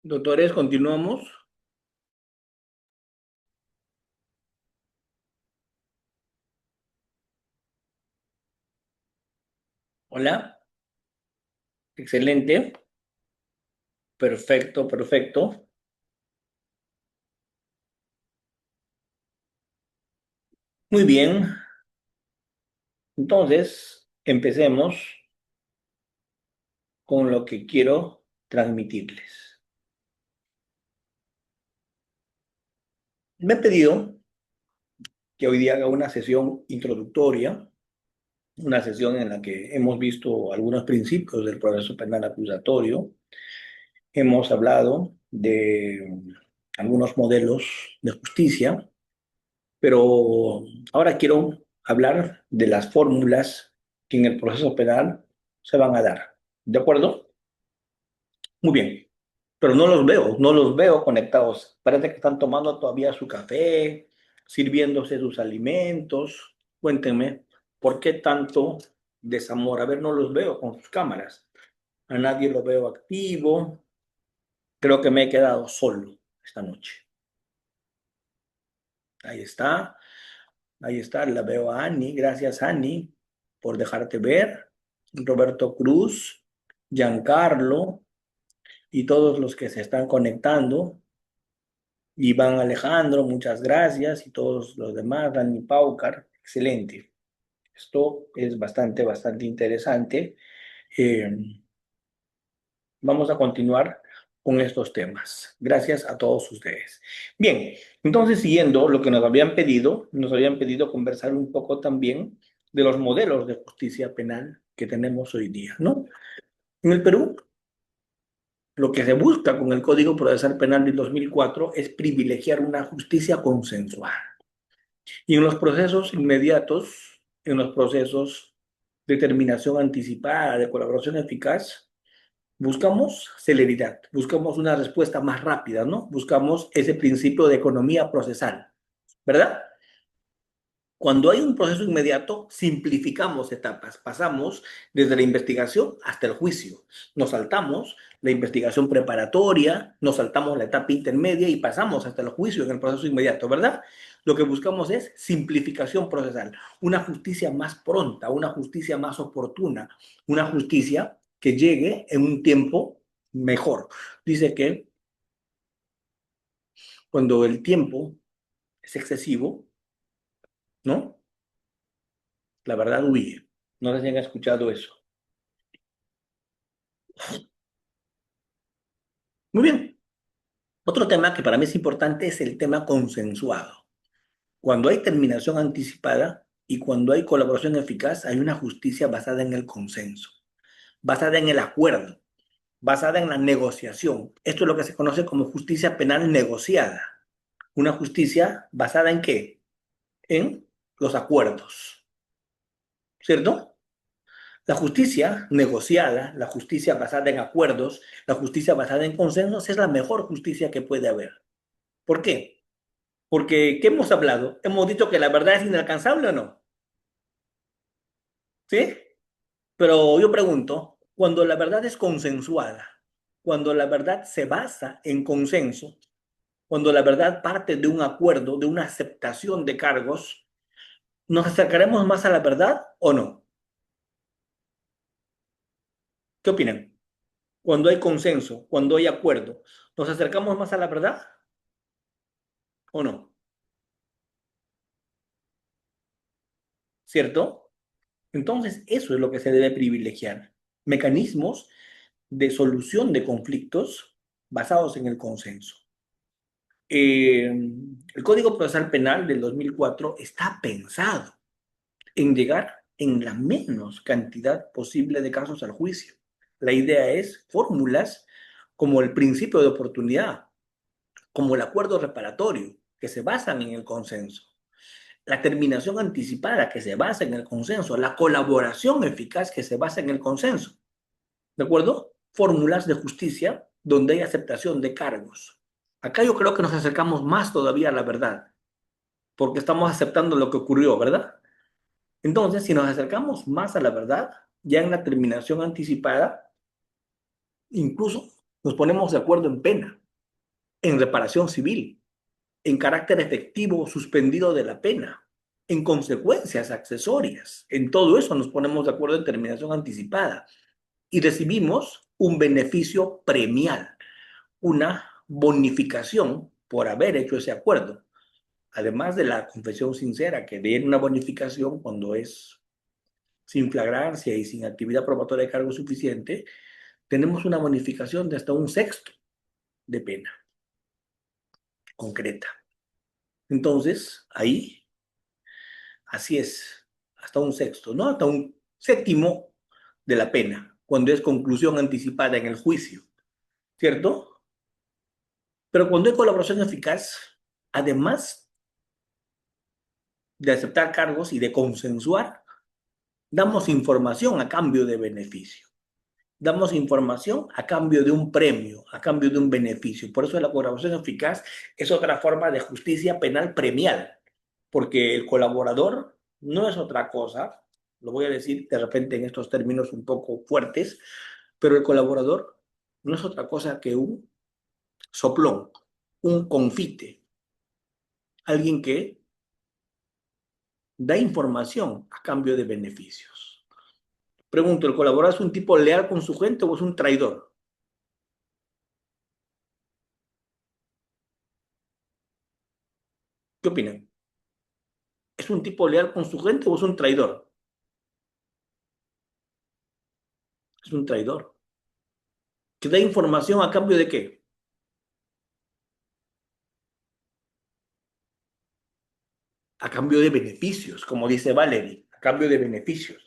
Doctores, continuamos. Hola. Excelente. Perfecto, perfecto. Muy bien. Entonces, empecemos con lo que quiero transmitirles. Me he pedido que hoy día haga una sesión introductoria, una sesión en la que hemos visto algunos principios del proceso penal acusatorio. Hemos hablado de algunos modelos de justicia, pero ahora quiero hablar de las fórmulas que en el proceso penal se van a dar. ¿De acuerdo? Muy bien. Pero no los veo conectados. Parece que están tomando todavía su café, sirviéndose sus alimentos. Cuéntenme, ¿por qué tanto desamor? A ver, no los veo con sus cámaras. A nadie lo veo activo. Creo que me he quedado solo esta noche. Ahí está. Ahí está, la veo a Ani. Gracias, Ani, por dejarte ver. Roberto Cruz, Giancarlo y todos los que se están conectando. Iván Alejandro, muchas gracias. Y todos los demás, Dani Paucar, excelente. Esto es bastante interesante. Eh, Vamos a continuar con estos temas. Gracias a todos ustedes. Bien, entonces siguiendo lo que nos habían pedido conversar un poco también de los modelos de justicia penal que tenemos hoy día, ¿no? En el Perú, lo que se busca con el Código Procesal Penal del 2004 es privilegiar una justicia consensual. Y en los procesos inmediatos, en los procesos de terminación anticipada, de colaboración eficaz, buscamos celeridad, buscamos una respuesta más rápida, ¿no? Buscamos ese principio de economía procesal, ¿verdad? Cuando hay un proceso inmediato, simplificamos etapas. Pasamos desde la investigación hasta el juicio. Nos saltamos la investigación preparatoria, nos saltamos la etapa intermedia y pasamos hasta el juicio en el proceso inmediato, ¿verdad? Lo que buscamos es simplificación procesal, una justicia más pronta, una justicia más oportuna, una justicia que llegue en un tiempo mejor. Dice que cuando el tiempo es excesivo, ¿no? La verdad huye. No sé si han escuchado eso. Muy bien. Otro tema que para mí es importante es el tema consensuado. Cuando hay terminación anticipada y cuando hay colaboración eficaz, hay una justicia basada en el consenso, basada en el acuerdo, basada en la negociación. Esto es lo que se conoce como justicia penal negociada. Una justicia basada en ¿qué? En los acuerdos, ¿cierto? La justicia negociada, la justicia basada en acuerdos, la justicia basada en consensos es la mejor justicia que puede haber. ¿Por qué? Porque, ¿qué hemos hablado? Hemos dicho que la verdad es inalcanzable o no. ¿Sí? Pero yo pregunto, cuando la verdad es consensuada, cuando la verdad se basa en consenso, cuando la verdad parte de un acuerdo, de una aceptación de cargos, ¿nos acercaremos más a la verdad o no? ¿Qué opinan? Cuando hay consenso, cuando hay acuerdo, ¿nos acercamos más a la verdad o no? ¿Cierto? Entonces, eso es lo que se debe privilegiar. Mecanismos de solución de conflictos basados en el consenso. El Código Procesal Penal del 2004 está pensado en llegar en la menos cantidad posible de casos al juicio. La idea es fórmulas como el principio de oportunidad, como el acuerdo reparatorio, que se basan en el consenso, la terminación anticipada, que se basa en el consenso, la colaboración eficaz, que se basa en el consenso. ¿De acuerdo? Fórmulas de justicia donde hay aceptación de cargos. Acá yo creo que nos acercamos más todavía a la verdad, porque estamos aceptando lo que ocurrió, ¿verdad? Entonces, si nos acercamos más a la verdad, ya en la terminación anticipada, incluso Nos ponemos de acuerdo en pena, en reparación civil, en carácter efectivo o suspendido de la pena, en consecuencias accesorias. En todo eso nos ponemos de acuerdo en terminación anticipada y recibimos un beneficio premial, una bonificación por haber hecho ese acuerdo. Además de la confesión sincera, que viene una bonificación cuando es sin flagrancia y sin actividad probatoria de cargo suficiente, tenemos una bonificación de hasta un sexto de pena concreta. Entonces, ahí, así es, hasta un sexto, ¿no? Hasta un séptimo de la pena, cuando es conclusión anticipada en el juicio, ¿cierto? Pero cuando hay colaboración eficaz, además de aceptar cargos y de consensuar, damos información a cambio de beneficio. Damos información a cambio de un premio, a cambio de un beneficio. Por eso la colaboración eficaz es otra forma de justicia penal premial, porque el colaborador no es otra cosa, lo voy a decir de repente en estos términos un poco fuertes, pero el colaborador no es otra cosa que un soplón, un confite, alguien que da información a cambio de beneficios. Pregunto, ¿el colaborador es un tipo leal con su gente o es un traidor? ¿Qué opinan? ¿Es un tipo leal con su gente o es un traidor? Es un traidor. ¿Que da información a cambio de qué? A cambio de beneficios, como dice Valerie, a cambio de beneficios.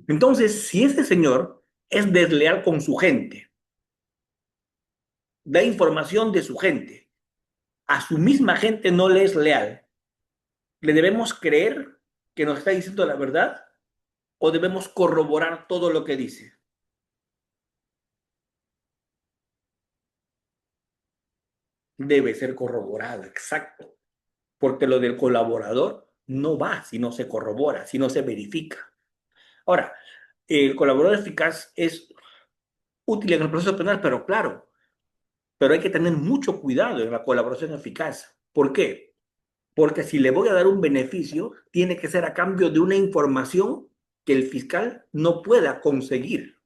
Entonces, si ese señor es desleal con su gente, da información de su gente, a su misma gente no le es leal, ¿le debemos creer que nos está diciendo la verdad o debemos corroborar todo lo que dice? Debe ser corroborado, exacto, porque lo del colaborador no va si no se corrobora, si no se verifica. Ahora, el colaborador eficaz es útil en el proceso penal, pero claro, pero hay que tener mucho cuidado en la colaboración eficaz. ¿Por qué? Porque si le voy a dar un beneficio, tiene que ser a cambio de una información que el fiscal no pueda conseguir.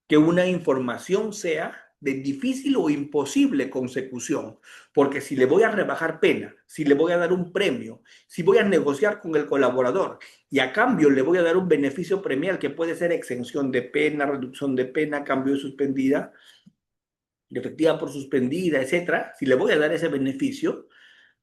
Que una información sea de difícil o imposible consecución, porque si le voy a rebajar pena, si le voy a dar un premio, si voy a negociar con el colaborador y a cambio le voy a dar un beneficio premial que puede ser exención de pena, reducción de pena, cambio de suspendida, efectiva por suspendida, etcétera, si le voy a dar ese beneficio,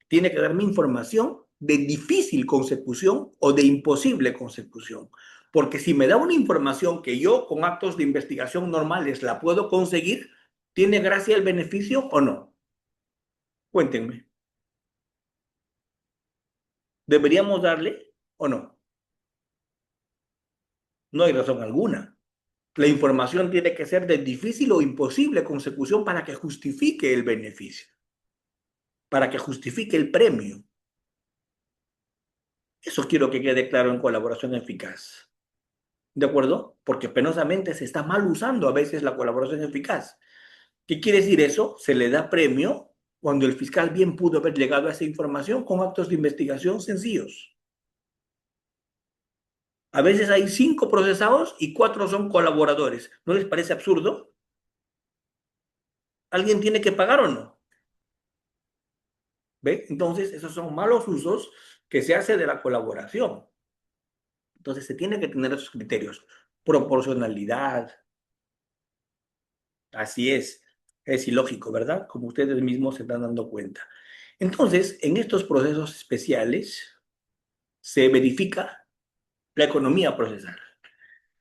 tiene que darme información de difícil consecución o de imposible consecución. Porque si me da una información que yo con actos de investigación normales la puedo conseguir, ¿tiene gracia el beneficio o no? Cuéntenme. ¿Deberíamos darle o no? No hay razón alguna. La información tiene que ser de difícil o imposible consecución para que justifique el beneficio, para que justifique el premio. Eso quiero que quede claro en colaboración eficaz. ¿De acuerdo? Porque penosamente se está mal usando a veces la colaboración eficaz. ¿Qué quiere decir eso? Se le da premio cuando el fiscal bien pudo haber llegado a esa información con actos de investigación sencillos. A veces hay 5 procesados y 4 son colaboradores. ¿No les parece absurdo? ¿Alguien tiene que pagar o no? ¿Ve? Entonces, esos son malos usos que se hace de la colaboración. Entonces, se tiene que tener esos criterios. Proporcionalidad. Así es ilógico, ¿verdad? Como ustedes mismos se están dando cuenta. Entonces, en estos procesos especiales se verifica la economía procesal,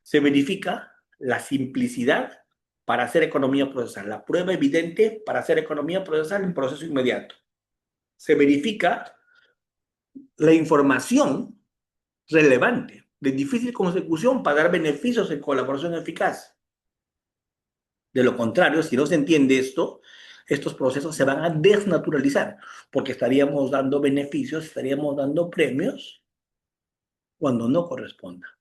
se verifica la simplicidad para hacer economía procesal, la prueba evidente para hacer economía procesal en proceso inmediato. Se verifica la información relevante, de difícil consecución para dar beneficios en colaboración eficaz. De lo contrario, si no se entiende esto, estos procesos se van a desnaturalizar, porque estaríamos dando beneficios, estaríamos dando premios cuando no corresponda.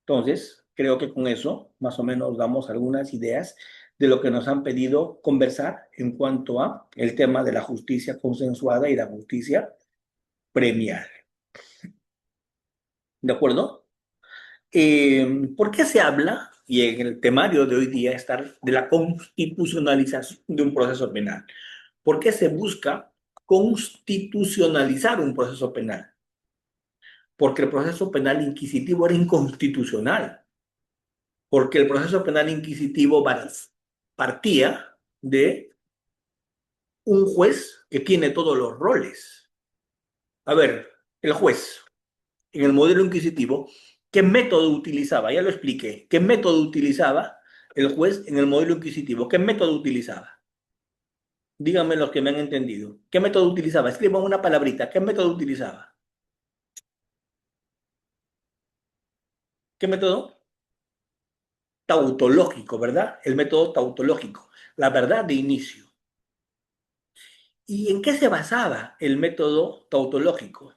Entonces, creo que con eso más o menos damos algunas ideas de lo que nos han pedido conversar en cuanto a el tema de la justicia consensuada y la justicia premial. ¿De acuerdo? ¿Por qué se habla, y en el temario de hoy día está, de la constitucionalización de un proceso penal? ¿Por qué se busca constitucionalizar un proceso penal? Porque el proceso penal inquisitivo era inconstitucional, porque el proceso penal inquisitivo partía de un juez que tiene todos los roles. A ver, el juez, en el modelo inquisitivo, ¿qué método utilizaba? Ya lo expliqué. ¿Qué método utilizaba el juez en el modelo inquisitivo? ¿Qué método utilizaba? Díganme los que me han entendido. ¿Qué método utilizaba? Escriban una palabrita. ¿Qué método utilizaba? ¿Qué método? Tautológico, ¿verdad? El método tautológico. La verdad de inicio. ¿Y en qué se basaba el método tautológico?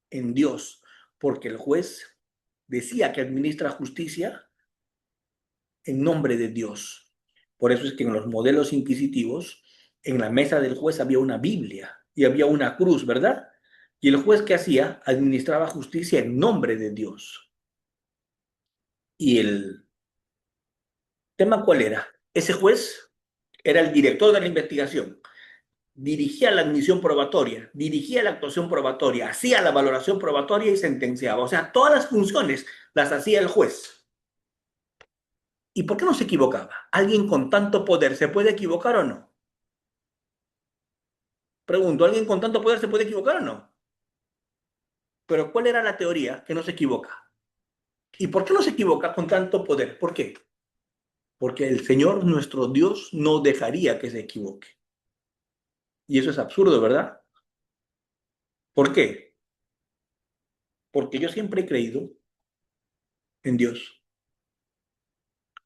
En Dios, porque el juez decía que administra justicia en nombre de Dios. Por eso es que en los modelos inquisitivos, en la mesa del juez había una Biblia y había una cruz, ¿verdad? Y el juez, ¿qué hacía? Administraba justicia en nombre de Dios. ¿Y el tema cuál era? Ese juez era el director de la investigación, dirigía la admisión probatoria, dirigía la actuación probatoria, hacía la valoración probatoria y sentenciaba. O sea, todas las funciones las hacía el juez. ¿Y por qué no se equivocaba? ¿Alguien con tanto poder se puede equivocar o no? Pregunto, ¿alguien con tanto poder se puede equivocar o no? Pero ¿cuál era la teoría que no se equivoca? ¿Y por qué no se equivoca con tanto poder? ¿Por qué? Porque el Señor, nuestro Dios, no dejaría que se equivoque. Y eso es absurdo, ¿verdad? ¿Por qué? Porque yo siempre he creído en Dios.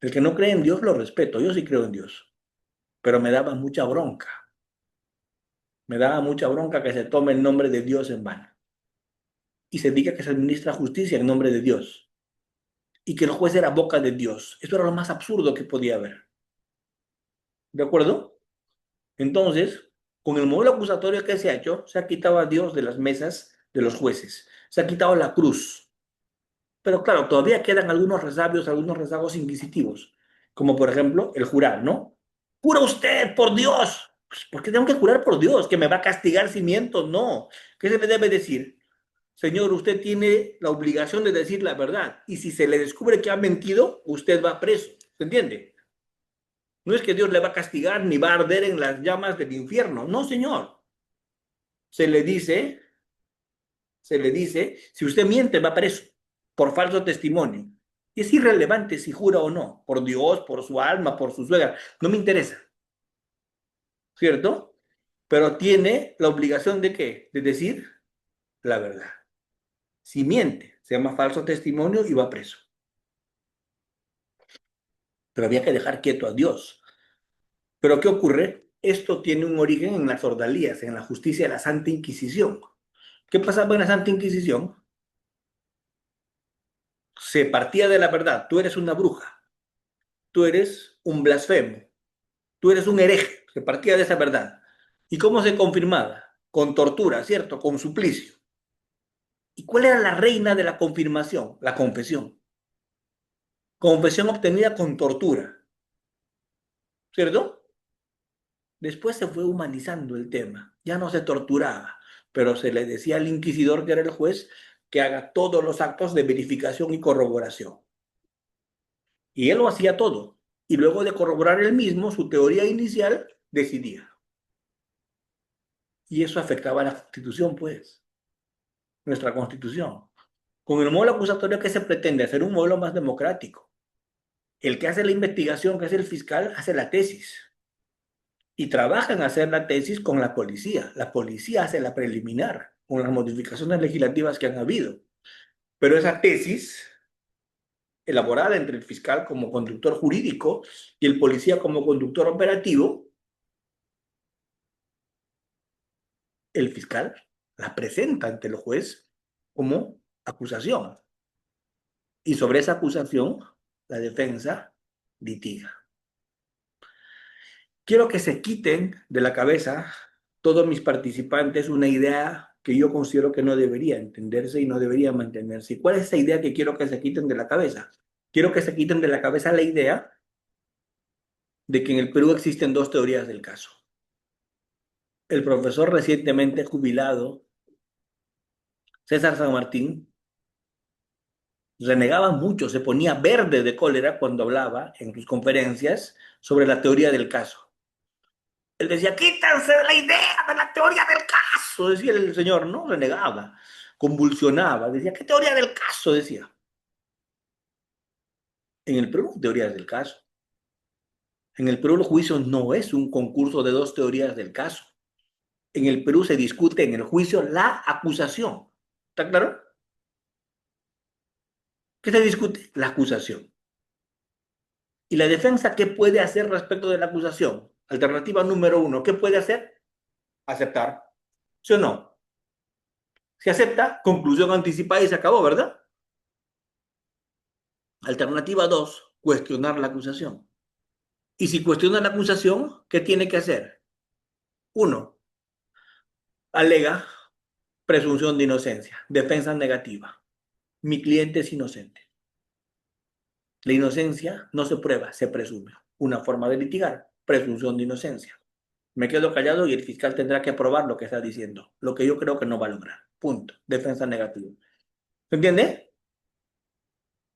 El que no cree en Dios lo respeto, yo sí creo en Dios. Pero me daba mucha bronca. Me daba mucha bronca que se tome el nombre de Dios en vano. Y se diga que se administra justicia en nombre de Dios. Y que el juez era boca de Dios. Eso era lo más absurdo que podía haber. ¿De acuerdo? Entonces, con el modelo acusatorio que se ha hecho, se ha quitado a Dios de las mesas de los jueces. Se ha quitado la cruz. Pero claro, todavía quedan algunos resabios, algunos rezagos inquisitivos. Como por ejemplo, el jurar, ¿no? ¡Jura usted por Dios! Pues, ¿por qué tengo que jurar por Dios? ¿Que me va a castigar si miento? No. ¿Qué se le debe decir? Señor, usted tiene la obligación de decir la verdad. Y si se le descubre que ha mentido, usted va preso. ¿Se entiende? No es que Dios le va a castigar ni va a arder en las llamas del infierno. No, señor. Se le dice, si usted miente, va preso por falso testimonio. Y es irrelevante si jura o no, por Dios, por su alma, por su suegra. No me interesa. ¿Cierto? Pero tiene la obligación de ¿qué? De decir la verdad. Si miente, se llama falso testimonio y va preso. Pero había que dejar quieto a Dios. ¿Pero qué ocurre? Esto tiene un origen en las ordalías, en la justicia de la Santa Inquisición. ¿Qué pasaba en la Santa Inquisición? Se partía de la verdad. Tú eres una bruja. Tú eres un blasfemo. Tú eres un hereje. Se partía de esa verdad. ¿Y cómo se confirmaba? Con tortura, ¿cierto? Con suplicio. ¿Y cuál era la reina de la confirmación? La confesión. Confesión obtenida con tortura. ¿Cierto? Después se fue humanizando el tema. Ya no se torturaba, pero se le decía al inquisidor, que era el juez, que haga todos los actos de verificación y corroboración. Y él lo hacía todo. Y luego de corroborar él mismo su teoría inicial, decidía. Y eso afectaba a la Constitución, pues. Nuestra Constitución. Con el modelo acusatorio que se pretende hacer un modelo más democrático. El que hace la investigación, que es el fiscal, hace la tesis. Y trabaja en hacer la tesis con la policía. La policía hace la preliminar con las modificaciones legislativas que han habido. Pero esa tesis, elaborada entre el fiscal como conductor jurídico y el policía como conductor operativo, el fiscal la presenta ante el juez como acusación. Y sobre esa acusación, la defensa litiga. quiero que se quiten de la cabeza todos mis participantes una idea que yo considero que no debería entenderse y no debería mantenerse. ¿Y cuál es esa idea que quiero que se quiten de la cabeza? Quiero que se quiten de la cabeza la idea de que en el Perú existen dos teorías del caso. El profesor recientemente jubilado, César San Martín, renegaba mucho, se ponía verde de cólera cuando hablaba en sus conferencias sobre la teoría del caso. Él decía, quítense de la idea de la teoría del caso, decía el señor, ¿no? Renegaba, convulsionaba, decía, ¿qué teoría del caso? Decía. En el Perú, teorías del caso. En el Perú, el juicio no es un concurso de dos teorías del caso. En el Perú se discute en el juicio la acusación. ¿Está claro? ¿Qué se discute? La acusación. ¿Y la defensa qué puede hacer respecto de la acusación? Alternativa número uno, ¿qué puede hacer? Aceptar. ¿Sí o no? Si acepta, conclusión anticipada y se acabó, ¿verdad? Alternativa 2, cuestionar la acusación. Y si cuestiona la acusación, ¿qué tiene que hacer? Uno, alega presunción de inocencia, defensa negativa. Mi cliente es inocente. La inocencia no se prueba, se presume. Una forma de litigar, presunción de inocencia. Me quedo callado y el fiscal tendrá que probar lo que está diciendo, lo que yo creo que no va a lograr. Punto. Defensa negativa. ¿Se entiende?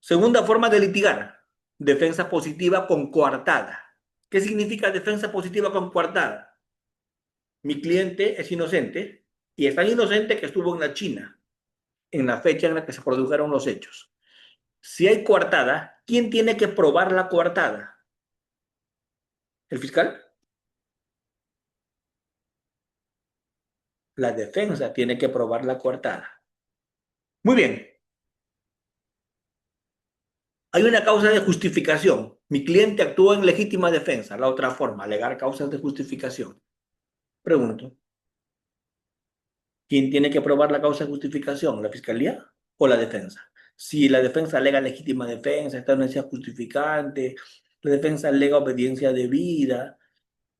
Segunda forma de litigar, defensa positiva con coartada. ¿Qué significa defensa positiva con coartada? Mi cliente es inocente y es tan inocente que estuvo en la China en la fecha en la que se produjeron los hechos. Si hay coartada, ¿quién tiene que probar la coartada? ¿El fiscal? La defensa tiene que probar la coartada. Muy bien. Hay una causa de justificación. Mi cliente actuó en legítima defensa. La otra forma, alegar causas de justificación. Pregunto, ¿quién tiene que probar la causa de justificación? ¿La fiscalía o la defensa? Si la defensa alega legítima defensa, está en necesidad justificante, la defensa alega obediencia debida,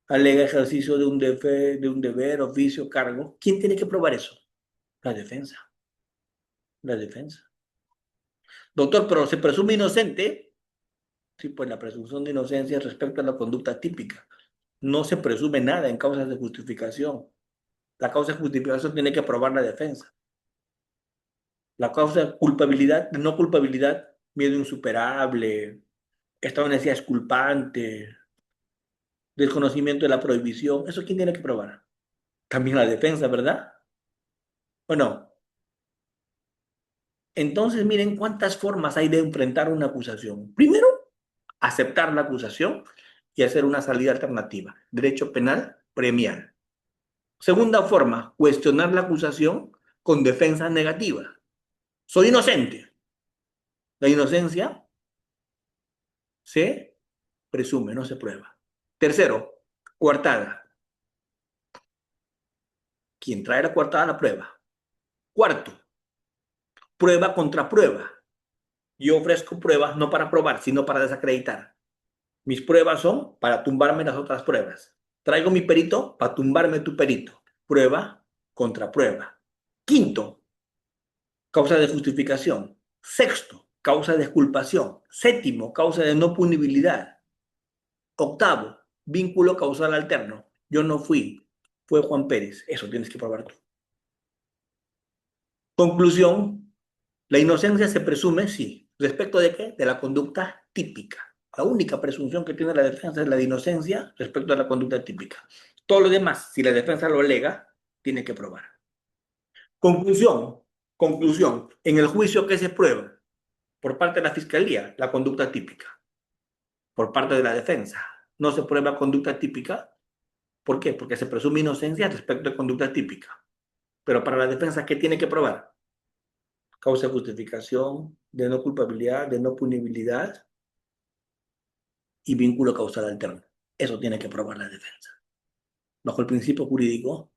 alega ejercicio de un deber, oficio, cargo, ¿quién tiene que probar eso? La defensa. La defensa. Doctor, pero se presume inocente. Sí, pues la presunción de inocencia respecto a la conducta típica. No se presume nada en causas de justificación. La causa de justificación tiene que probar la defensa. La causa de culpabilidad, de no culpabilidad, miedo insuperable, estado de necesidad exculpante, desconocimiento de la prohibición. ¿Eso quién tiene que probar? También la defensa, ¿verdad? ¿O no? Entonces, miren cuántas formas hay de enfrentar una acusación. Primero, aceptar la acusación y hacer una salida alternativa. Derecho penal premial. Segunda forma, cuestionar la acusación con defensa negativa. Soy inocente. La inocencia se presume, no se prueba. Tercero, coartada. Quien trae la coartada la prueba. Cuarto, prueba contra prueba. Yo ofrezco pruebas no para probar, sino para desacreditar. Mis pruebas son para tumbarme las otras pruebas. Traigo mi perito para tumbarme tu perito. Prueba contra prueba. Quinto, causa de justificación. Sexto, causa de exculpación. Séptimo, causa de no punibilidad. Octavo, vínculo causal alterno. Yo no fui, fue Juan Pérez. Eso tienes que probar tú. Conclusión, la inocencia se presume, sí. ¿Respecto de qué? De la conducta típica. La única presunción que tiene la defensa es la de inocencia respecto a la conducta típica. Todo lo demás, si la defensa lo alega, tiene que probar. Conclusión, conclusión. En el juicio que se prueba por parte de la fiscalía, la conducta típica. Por parte de la defensa, no se prueba conducta típica. ¿Por qué? Porque se presume inocencia respecto a conducta típica. Pero para la defensa, ¿qué tiene que probar? Causa de justificación, de no culpabilidad, de no punibilidad y vínculo causal alterno. Eso tiene que probar la defensa. Bajo el principio jurídico,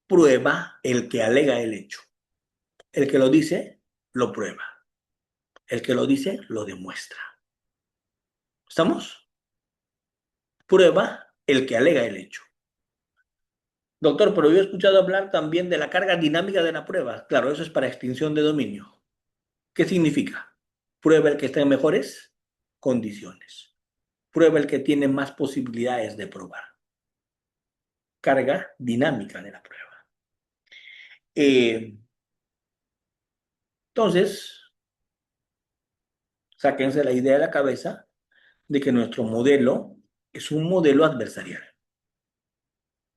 prueba el que alega el hecho. El que lo dice, lo prueba. El que lo dice, lo demuestra. ¿Estamos? Prueba el que alega el hecho. Doctor, pero yo he escuchado hablar también de la carga dinámica de la prueba. Claro, eso es para extinción de dominio. ¿Qué significa? Prueba el que está en mejores condiciones. Prueba el que tiene más posibilidades de probar. Carga dinámica de la prueba. Entonces, sáquense la idea de la cabeza de que nuestro modelo es un modelo adversarial.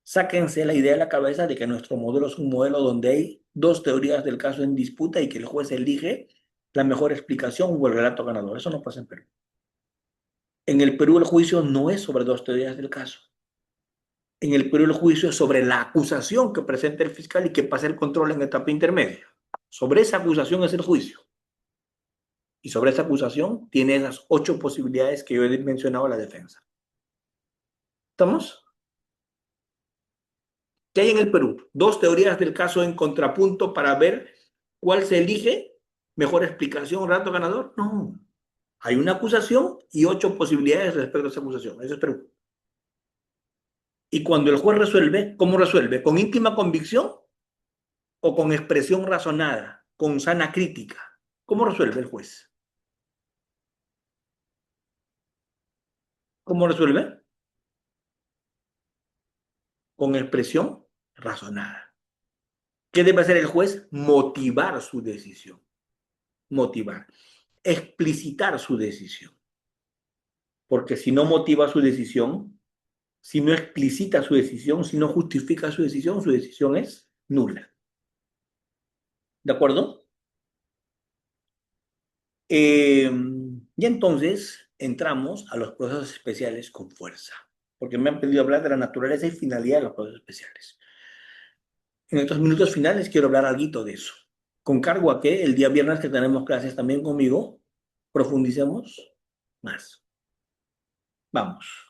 Sáquense la idea de la cabeza de que nuestro modelo es un modelo donde hay dos teorías del caso en disputa y que el juez elige la mejor explicación o el relato ganador. Eso no pasa en Perú. En el Perú el juicio no es sobre dos teorías del caso. En el Perú el juicio es sobre la acusación que presenta el fiscal y que pasa el control en etapa intermedia. Sobre esa acusación es el juicio. Y sobre esa acusación tiene esas 8 posibilidades que yo he mencionado a la defensa. ¿Estamos? ¿Qué hay en el Perú? Dos teorías del caso en contrapunto para ver cuál se elige, mejor explicación, rato ganador. No. Hay una acusación y 8 posibilidades respecto a esa acusación. Eso es Perú. Y cuando el juez resuelve, ¿cómo resuelve? ¿Con íntima convicción o con expresión razonada, con sana crítica? ¿Cómo resuelve el juez? ¿Cómo resuelve? Con expresión razonada. ¿Qué debe hacer el juez? Motivar su decisión. Motivar. Explicitar su decisión. Porque si no motiva su decisión, si no explicita su decisión, si no justifica su decisión es nula. ¿De acuerdo? Y entonces entramos a los procesos especiales con fuerza, porque me han pedido hablar de la naturaleza y finalidad de los procesos especiales. En estos minutos finales quiero hablar algo de eso. Con cargo a que el día viernes que tenemos clases también conmigo, profundicemos más. Vamos.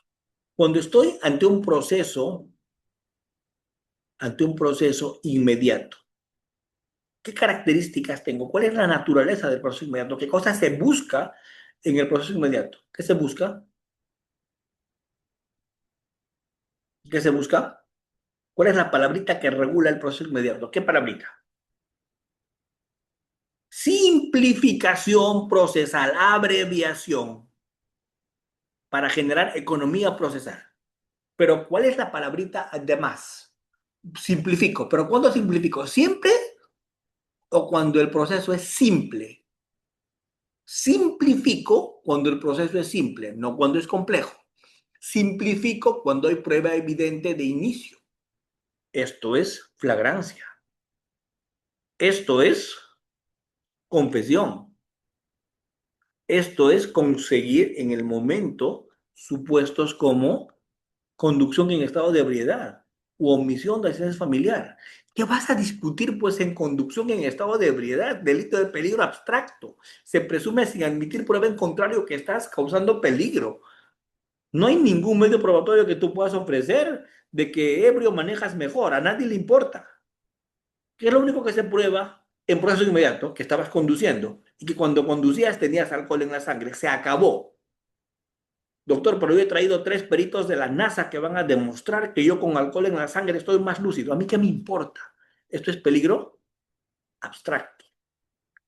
Cuando estoy ante un proceso inmediato, ¿qué características tengo? ¿Cuál es la naturaleza del proceso inmediato? ¿Qué cosa se busca en el proceso inmediato? ¿Qué se busca? ¿Qué se busca? ¿Cuál es la palabrita que regula el proceso inmediato? ¿Qué palabrita? Simplificación procesal, abreviación, para generar economía procesal. Pero ¿cuál es la palabrita además? Simplifico. ¿Pero cuándo simplifico? ¿Siempre o cuando el proceso es simple? Simplifico cuando el proceso es simple, no cuando es complejo. Simplifico cuando hay prueba evidente de inicio. Esto es flagrancia. Esto es confesión. Esto es conseguir en el momento supuestos como conducción en estado de ebriedad u omisión de asistencia familiar. ¿Qué vas a discutir, pues, en conducción en estado de ebriedad? Delito de peligro abstracto. Se presume sin admitir prueba en contrario que estás causando peligro. No hay ningún medio probatorio que tú puedas ofrecer de que ebrio manejas mejor. A nadie le importa. ¿Qué es lo único que se prueba en proceso inmediato? Que estabas conduciendo y que cuando conducías tenías alcohol en la sangre. Se acabó. Doctor, pero yo he traído 3 peritos de la NASA que van a demostrar que yo con alcohol en la sangre estoy más lúcido. ¿A mí qué me importa? Esto es peligro abstracto.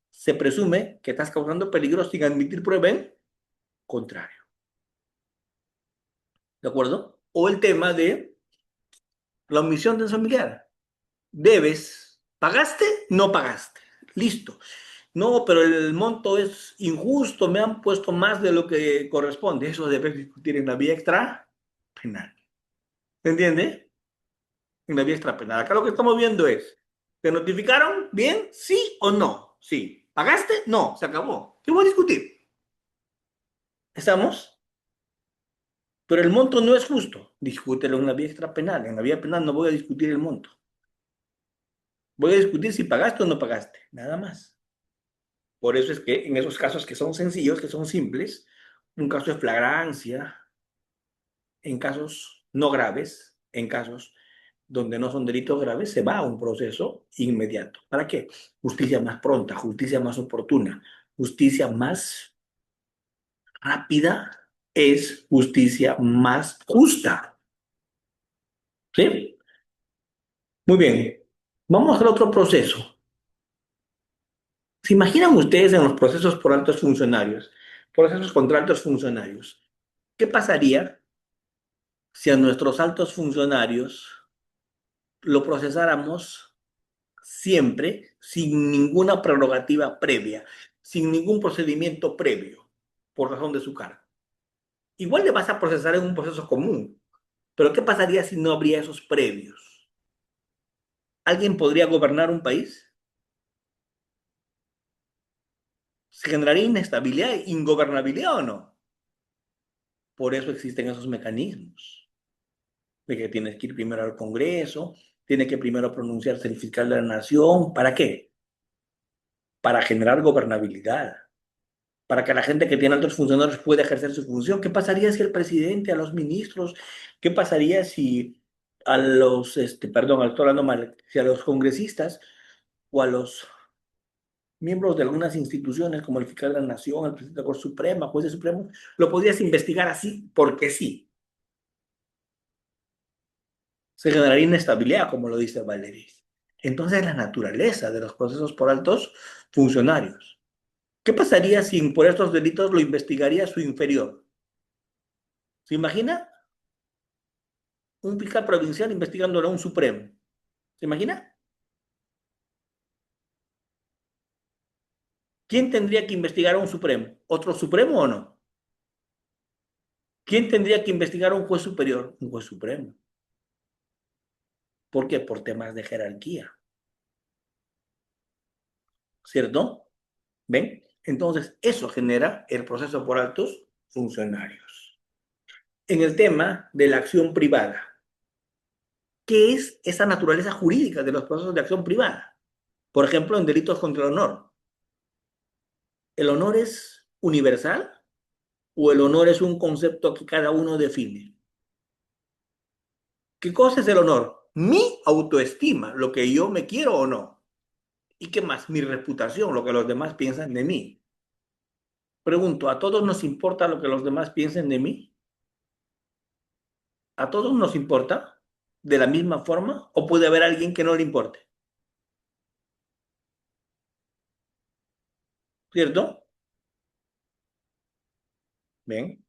Se presume que estás causando peligro sin admitir prueba en contrario. ¿De acuerdo? O el tema de la omisión de un familiar. Debes, ¿pagaste? No pagaste. Listo. No, pero el monto es injusto, me han puesto más de lo que corresponde. Eso debe discutir en la vía extra penal. ¿Se entiende? En la vía extrapenal. Acá lo que estamos viendo es, ¿te notificaron? ¿Bien? ¿Sí o no? Sí. ¿Pagaste? No, se acabó. ¿Qué voy a discutir? ¿Estamos? Pero el monto no es justo. Discútelo en la vía extrapenal. En la vía penal no voy a discutir el monto. Voy a discutir si pagaste o no pagaste. Nada más. Por eso es que en esos casos que son sencillos, que son simples, un caso de flagrancia, en casos no graves, en casos donde no son delitos graves, se va a un proceso inmediato. ¿Para qué? Justicia más pronta, justicia más oportuna, justicia más rápida es justicia más justa. ¿Sí? Muy bien. Vamos al otro proceso. ¿Se imaginan ustedes en los procesos por altos funcionarios, procesos contra altos funcionarios? ¿Qué pasaría si a nuestros altos funcionarios lo procesáramos siempre sin ninguna prerrogativa previa, sin ningún procedimiento previo, por razón de su cargo? Igual le vas a procesar en un proceso común, pero ¿qué pasaría si no habría esos previos? ¿Alguien podría gobernar un país? ¿Se generaría inestabilidad, ingobernabilidad o no? Por eso existen esos mecanismos, de que tienes que ir primero al Congreso, tiene que primero pronunciarse el fiscal de la nación. ¿Para qué? Para generar gobernabilidad, para que la gente que tiene altos funcionarios pueda ejercer su función. ¿Qué pasaría si el presidente, a los ministros, qué pasaría si a los, perdón, estoy hablando mal, si a los congresistas o a los miembros de algunas instituciones como el fiscal de la nación, el presidente de la Corte Suprema, jueces supremos, lo podrías investigar así porque sí? Se generaría inestabilidad, como lo dice Valery. Entonces, la naturaleza de los procesos por altos funcionarios. ¿Qué pasaría si por estos delitos lo investigaría su inferior? ¿Se imagina? Un fiscal provincial investigándolo a un supremo. ¿Se imagina? ¿Quién tendría que investigar a un supremo? ¿Otro supremo o no? ¿Quién tendría que investigar a un juez superior? Un juez supremo. ¿Por qué? Por temas de jerarquía. ¿Cierto? ¿Ven? Entonces, eso genera el proceso por altos funcionarios. En el tema de la acción privada, ¿qué es esa naturaleza jurídica de los procesos de acción privada? Por ejemplo, en delitos contra el honor. ¿El honor es universal o el honor es un concepto que cada uno define? ¿Qué cosa es el honor? Mi autoestima, lo que yo me quiero o no. ¿Y qué más? Mi reputación, lo que los demás piensan de mí. Pregunto, ¿a todos nos importa lo que los demás piensen de mí? ¿A todos nos importa de la misma forma o puede haber alguien que no le importe? ¿Cierto? ¿Ven?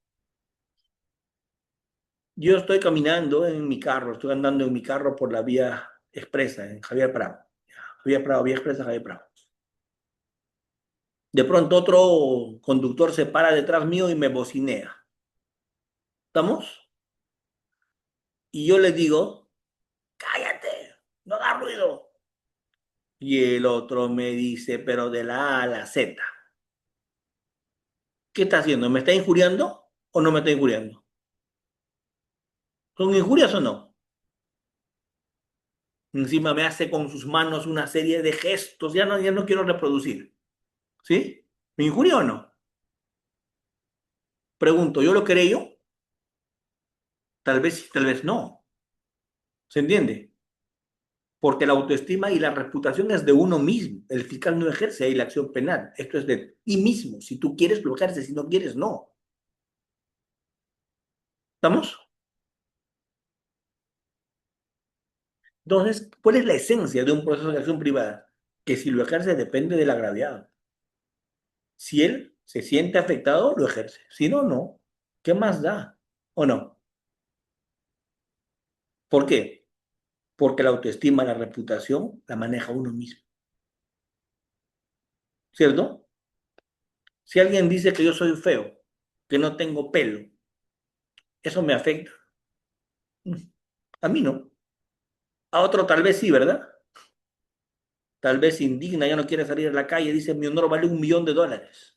Yo estoy caminando en mi carro, estoy andando en mi carro por la vía expresa en Javier Prado. Javier Prado, vía expresa Javier Prado. De pronto otro conductor se para detrás mío y me bocinea. ¿Estamos? Y yo le digo, cállate, no da ruido. Y el otro me dice, pero de la A a la Z. ¿Qué está haciendo? ¿Me está injuriando o no me está injuriando? ¿Son injurias o no? Encima me hace con sus manos una serie de gestos, ya no quiero reproducir. ¿Sí? ¿Me injuria o no? Pregunto, ¿yo lo creo? Tal vez sí, tal vez no. ¿Se entiende? Porque la autoestima y la reputación es de uno mismo. El fiscal no ejerce ahí la acción penal. Esto es de ti mismo. Si tú quieres, lo ejerces. Si no quieres, no. ¿Estamos? Entonces, ¿cuál es la esencia de un proceso de acción privada? Que si lo ejerce depende del agraviado. Si él se siente afectado, lo ejerce. Si no, no. ¿Qué más da? ¿O no? ¿Por qué? Porque la autoestima, la reputación, la maneja uno mismo. ¿Cierto? Si alguien dice que yo soy feo, que no tengo pelo, ¿eso me afecta? A mí no. A otro tal vez sí, ¿verdad? Tal vez se indigna, ya no quiere salir a la calle, dice, mi honor vale $1.000.000,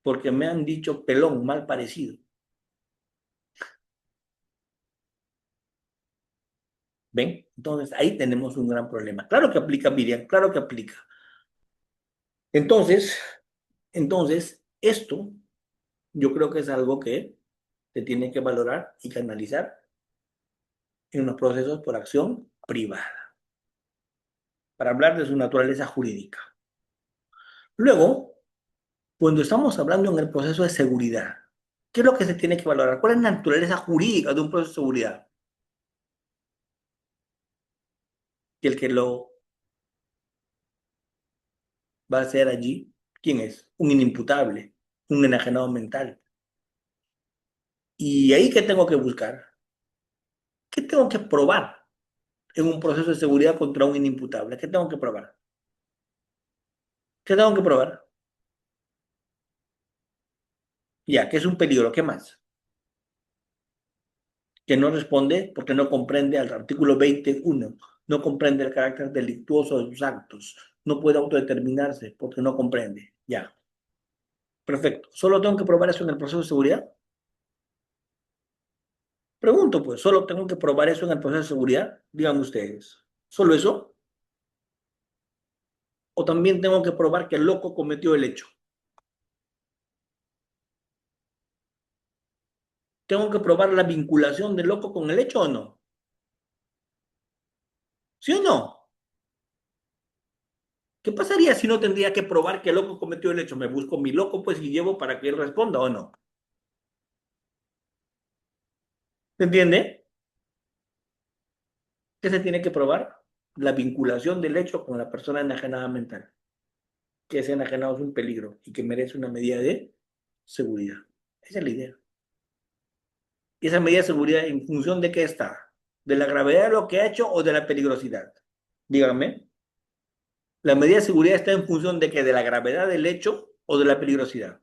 porque me han dicho pelón, mal parecido. ¿Ven? Entonces, ahí tenemos un gran problema. Claro que aplica, Miriam, claro que aplica. Entonces, esto yo creo que es algo que se tiene que valorar y canalizar en los procesos por acción privada, para hablar de su naturaleza jurídica. Luego, cuando estamos hablando en el proceso de seguridad, ¿qué es lo que se tiene que valorar? ¿Cuál es la naturaleza jurídica de un proceso de seguridad? Y el que lo va a hacer allí, ¿quién es? Un inimputable, un enajenado mental. ¿Y ahí qué tengo que buscar? ¿Qué tengo que probar en un proceso de seguridad contra un inimputable? ¿Qué tengo que probar? ¿Qué tengo que probar? Ya, que es un peligro, ¿qué más? Que no responde porque no comprende al artículo 21, no comprende el carácter delictuoso de sus actos, no puede autodeterminarse porque no comprende. Ya, perfecto. ¿Solo tengo que probar eso en el proceso de seguridad? Pregunto, pues, ¿solo tengo que probar eso en el proceso de seguridad? Díganme ustedes. ¿Solo eso? ¿O también tengo que probar que el loco cometió el hecho? ¿Tengo que probar la vinculación del loco con el hecho o no? ¿Sí o no? ¿Qué pasaría si no tendría que probar que el loco cometió el hecho? Me busco mi loco, pues, y llevo para que él responda o no. ¿Se entiende? ¿Qué se tiene que probar? La vinculación del hecho con la persona enajenada mental. Que ese enajenado es un peligro y que merece una medida de seguridad. Esa es la idea. ¿Y esa medida de seguridad en función de qué está? ¿De la gravedad de lo que ha hecho o de la peligrosidad? Díganme. ¿La medida de seguridad está en función de qué? ¿De la gravedad del hecho o de la peligrosidad?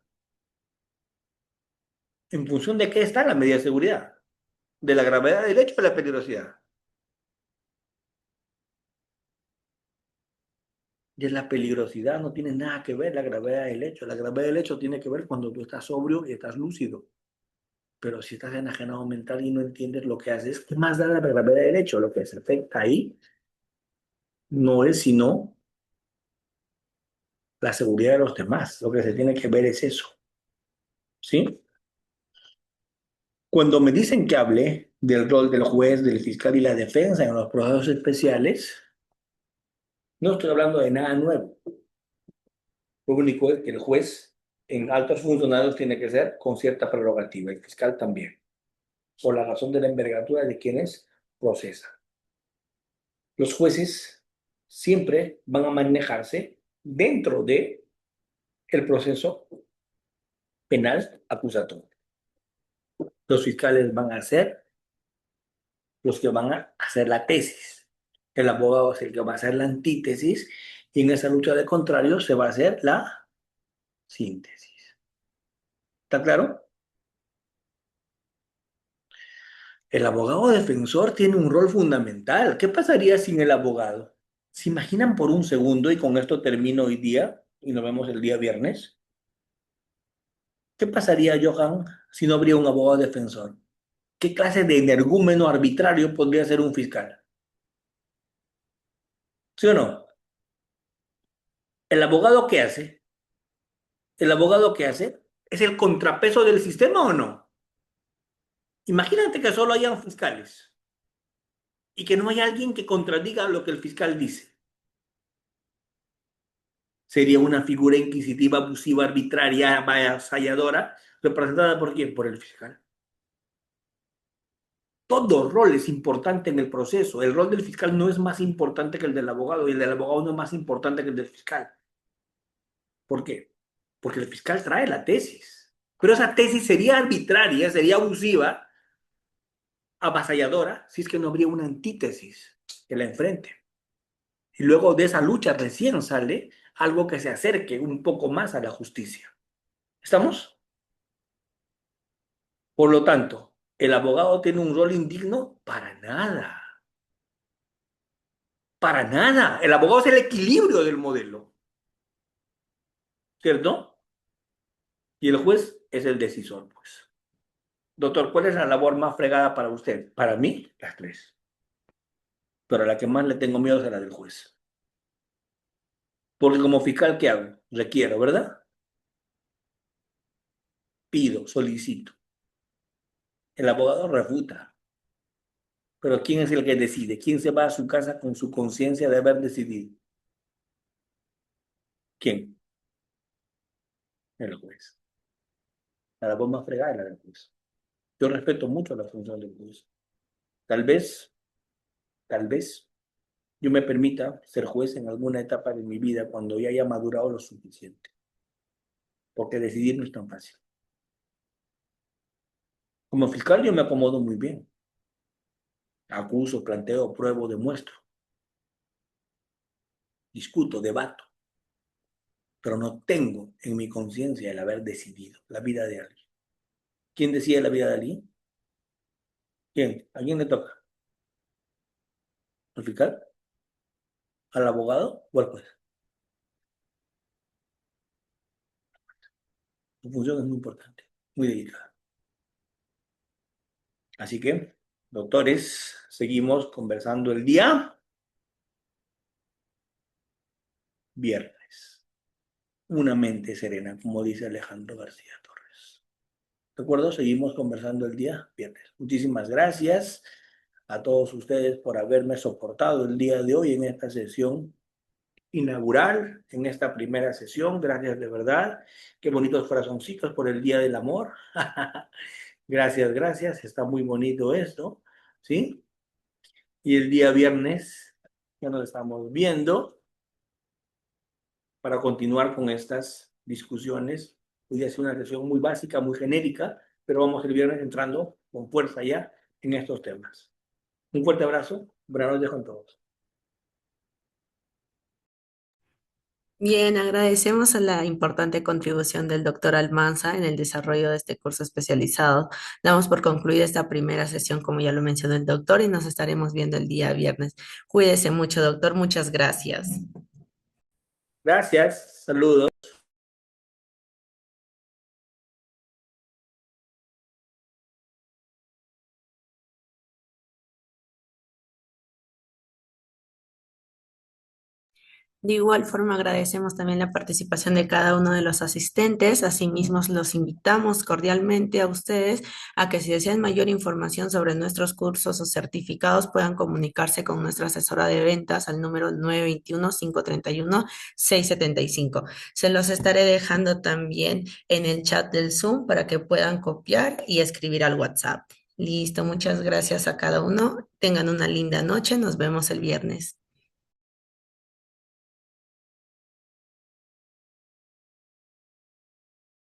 ¿En función de qué está la medida de seguridad? ¿De la gravedad del hecho o de la peligrosidad? De la peligrosidad no tiene nada que ver la gravedad del hecho. La gravedad del hecho tiene que ver cuando tú estás sobrio y estás lúcido. Pero si estás enajenado mental y no entiendes lo que haces, ¿qué más da la gravedad del hecho? Lo que se afecta ahí no es sino la seguridad de los demás. Lo que se tiene que ver es eso. ¿Sí? Cuando me dicen que hable del rol del juez, del fiscal y la defensa en los procesos especiales, no estoy hablando de nada nuevo. Lo único es que el juez en altos funcionarios tiene que ser con cierta prerrogativa, el fiscal también, por la razón de la envergadura de quienes procesan. Los jueces siempre van a manejarse dentro de el proceso penal acusatorio. Los fiscales van a ser los que van a hacer la tesis. El abogado es el que va a hacer la antítesis y en esa lucha de contrarios se va a hacer la síntesis. ¿Está claro? El abogado defensor tiene un rol fundamental. ¿Qué pasaría sin el abogado? ¿Se imaginan por un segundo, y con esto termino hoy día, y nos vemos el día viernes? ¿Qué pasaría, Johan, si no habría un abogado defensor? ¿Qué clase de energúmeno arbitrario podría ser un fiscal? ¿Sí o no? ¿El abogado qué hace? ¿El abogado qué hace? ¿Es el contrapeso del sistema o no? Imagínate que solo hayan fiscales y que no haya alguien que contradiga lo que el fiscal dice. Sería una figura inquisitiva, abusiva, arbitraria, avasalladora, representada por quién? Por el fiscal. Todo rol es importante en el proceso. El rol del fiscal no es más importante que el del abogado y el del abogado no es más importante que el del fiscal. ¿Por qué? Porque el fiscal trae la tesis. Pero esa tesis sería arbitraria, sería abusiva, avasalladora, si es que no habría una antítesis que la enfrente. Y luego de esa lucha recién sale algo que se acerque un poco más a la justicia. ¿Estamos? Por lo tanto, ¿el abogado tiene un rol indigno? Para nada. Para nada. El abogado es el equilibrio del modelo. ¿Cierto? Y el juez es el decisor, pues. Doctor, ¿cuál es la labor más fregada para usted? Para mí, las tres. Pero a la que más le tengo miedo es a la del juez. Porque como fiscal, ¿qué hago? Requiero, ¿verdad? Pido, solicito. El abogado refuta. Pero ¿quién es el que decide? ¿Quién se va a su casa con su conciencia de haber decidido? ¿Quién? El juez. La labor más fregada es la del juez. Yo respeto mucho la función del juez. Tal vez yo me permita ser juez en alguna etapa de mi vida cuando ya haya madurado lo suficiente. Porque decidir no es tan fácil. Como fiscal yo me acomodo muy bien. Acuso, planteo, pruebo, demuestro. Discuto, debato. Pero no tengo en mi conciencia el haber decidido la vida de alguien. ¿Quién decide la vida de alguien? ¿Quién? ¿A quién le toca? ¿Al fiscal? ¿Al abogado o al juez? Su función es muy importante, muy delicada. Así que, doctores, seguimos conversando el día viernes. Una mente serena, como dice Alejandro García Torres. ¿De acuerdo? Seguimos conversando el día viernes. Muchísimas gracias a todos ustedes por haberme soportado el día de hoy en esta sesión inaugural, en esta primera sesión. Gracias de verdad. Qué bonitos corazoncitos por el Día del Amor. Gracias, gracias. Está muy bonito esto, ¿sí? Y el día viernes ya nos estamos viendo para continuar con estas discusiones. Hoy ha sido una sesión muy básica, muy genérica, pero vamos el viernes entrando con fuerza ya en estos temas. Un fuerte abrazo. Buenas noches con todos. Bien, agradecemos a la importante contribución del doctor Almanza en el desarrollo de este curso especializado. Damos por concluida esta primera sesión, como ya lo mencionó el doctor, y nos estaremos viendo el día viernes. Cuídese mucho, doctor. Muchas gracias. Gracias. Saludos. De igual forma, agradecemos también la participación de cada uno de los asistentes. Asimismo, los invitamos cordialmente a ustedes a que si desean mayor información sobre nuestros cursos o certificados, puedan comunicarse con nuestra asesora de ventas al número 921-531-675. Se los estaré dejando también en el chat del Zoom para que puedan copiar y escribir al WhatsApp. Listo, muchas gracias a cada uno. Tengan una linda noche. Nos vemos el viernes.